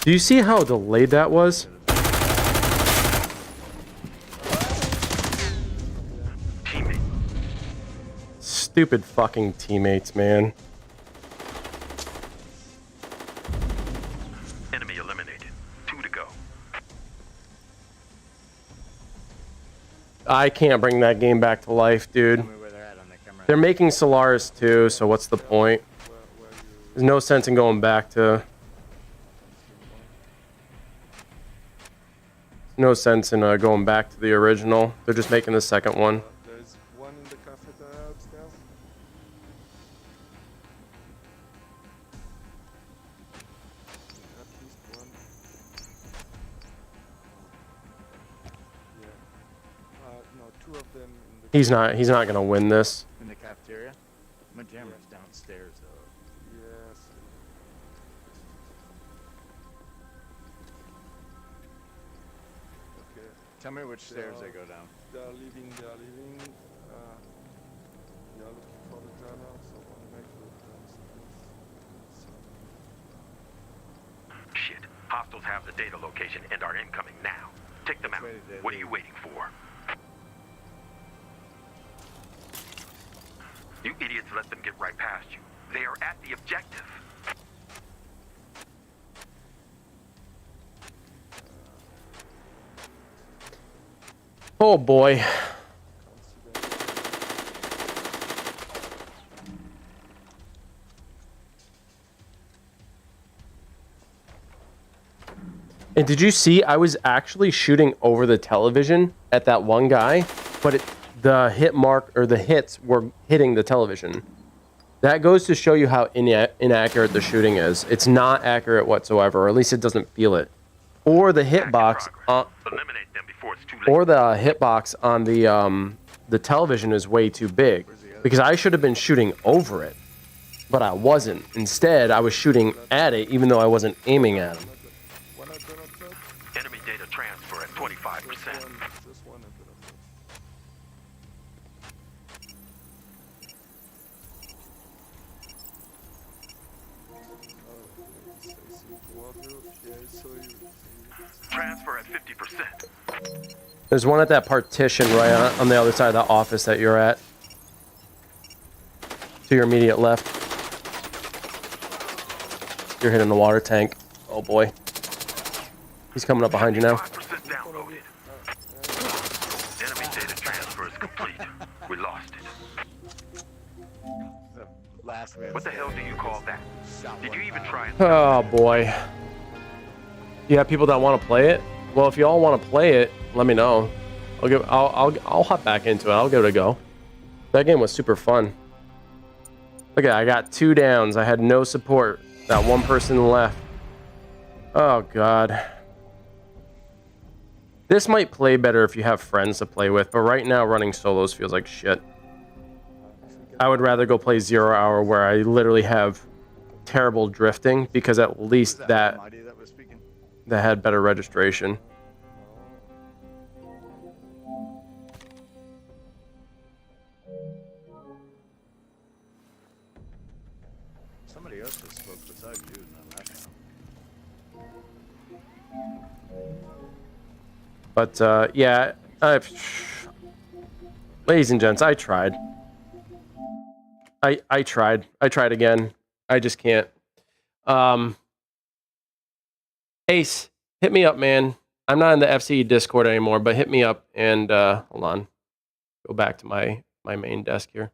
Do you see how delayed that was? Teammate. Stupid fucking teammates, man. Enemy eliminated. 2 to go. I can't bring that game back to life, dude. Tell me where they're at on the camera. They're making Solaris too, so what's the point? There's no sense in going back to... No sense in going back to the original. They're just making the second one. There's one in the cafeteria upstairs. At least one. Yeah. No, 2 of them in the He's not gonna win this. In the cafeteria? My jammer's downstairs though. Yes. Okay. Tell me which stairs they go down. They are leaving. They are leaving. They are looking for the tunnel. So one make the Shit. Hostiles have the data location and are incoming now. Take them out. What are you waiting for? You idiots let them get right past you. They are at the objective. Oh boy. And did you see, I was actually shooting over the television at that one guy, but the hit mark, or the hits were hitting the television. That goes to show you how inaccurate the shooting is. It's not accurate whatsoever, or at least it doesn't feel it. Or the hitbox, Eliminate them before it's too late. or the hitbox on the television is way too big, because I should have been shooting over it, but I wasn't. Instead, I was shooting at it, even though I wasn't aiming at him. one at the top. Enemy data transfer at 25%. This one at the top. Transfer at 50%. There's one at that partition right on the other side of the office that you're at. To your immediate left. You're hitting the water tank. Oh boy. He's coming up behind you now. 5% downloaded. Enemy data transfer is complete. We lost it. The last man What the hell do you call that? Did you even try and... Oh boy. You have people that want to play it? Well, if you all want to play it, let me know. I'll hop back into it. I'll give it a go. That game was super fun. Look at that, I got 2 downs. I had no support. That one person left. Oh god. This might play better if you have friends to play with, but right now running solos feels like shit. I would rather go play 0 Hour where I literally have terrible drifting, because at least that was speaking. had better registration. Somebody else just spoke besides you in that last round. But yeah, ladies and gents, I tried. I tried. I tried again. I just can't. Ace, hit me up, man. I'm not in the FCE Discord anymore, but hit me up and hold on. Go back to my main desk here.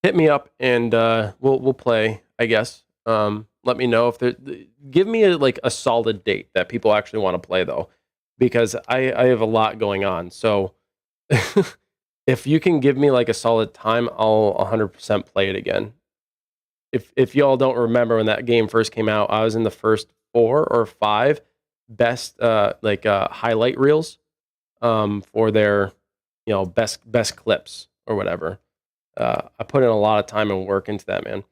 Hit me up and we'll play, I guess. Let me know if there. Give me a solid date that people actually want to play though, because I have a lot going on. So if you can give me a solid time, I'll 100% play it again. If y'all don't remember when that game first came out, I was in the first 4 or 5 best highlight reels for their best clips or whatever. I put in a lot of time and work into that, man.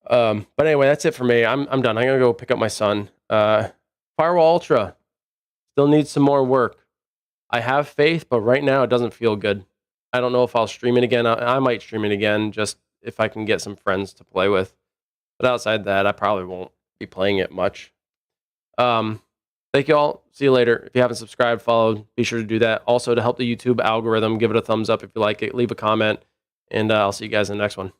But anyway, that's it for me. I'm done. I'm gonna go pick up my son. Firewall Ultra still needs some more work. I have faith, but right now it doesn't feel good. I don't know if I'll stream it again. I might stream it again just if I can get some friends to play with. But outside that, I probably won't be playing it much. Thank you all. See you later. If you haven't subscribed, followed, be sure to do that. Also, to help the YouTube algorithm, give it a thumbs up if you like it. Leave a comment, and I'll see you guys in the next one.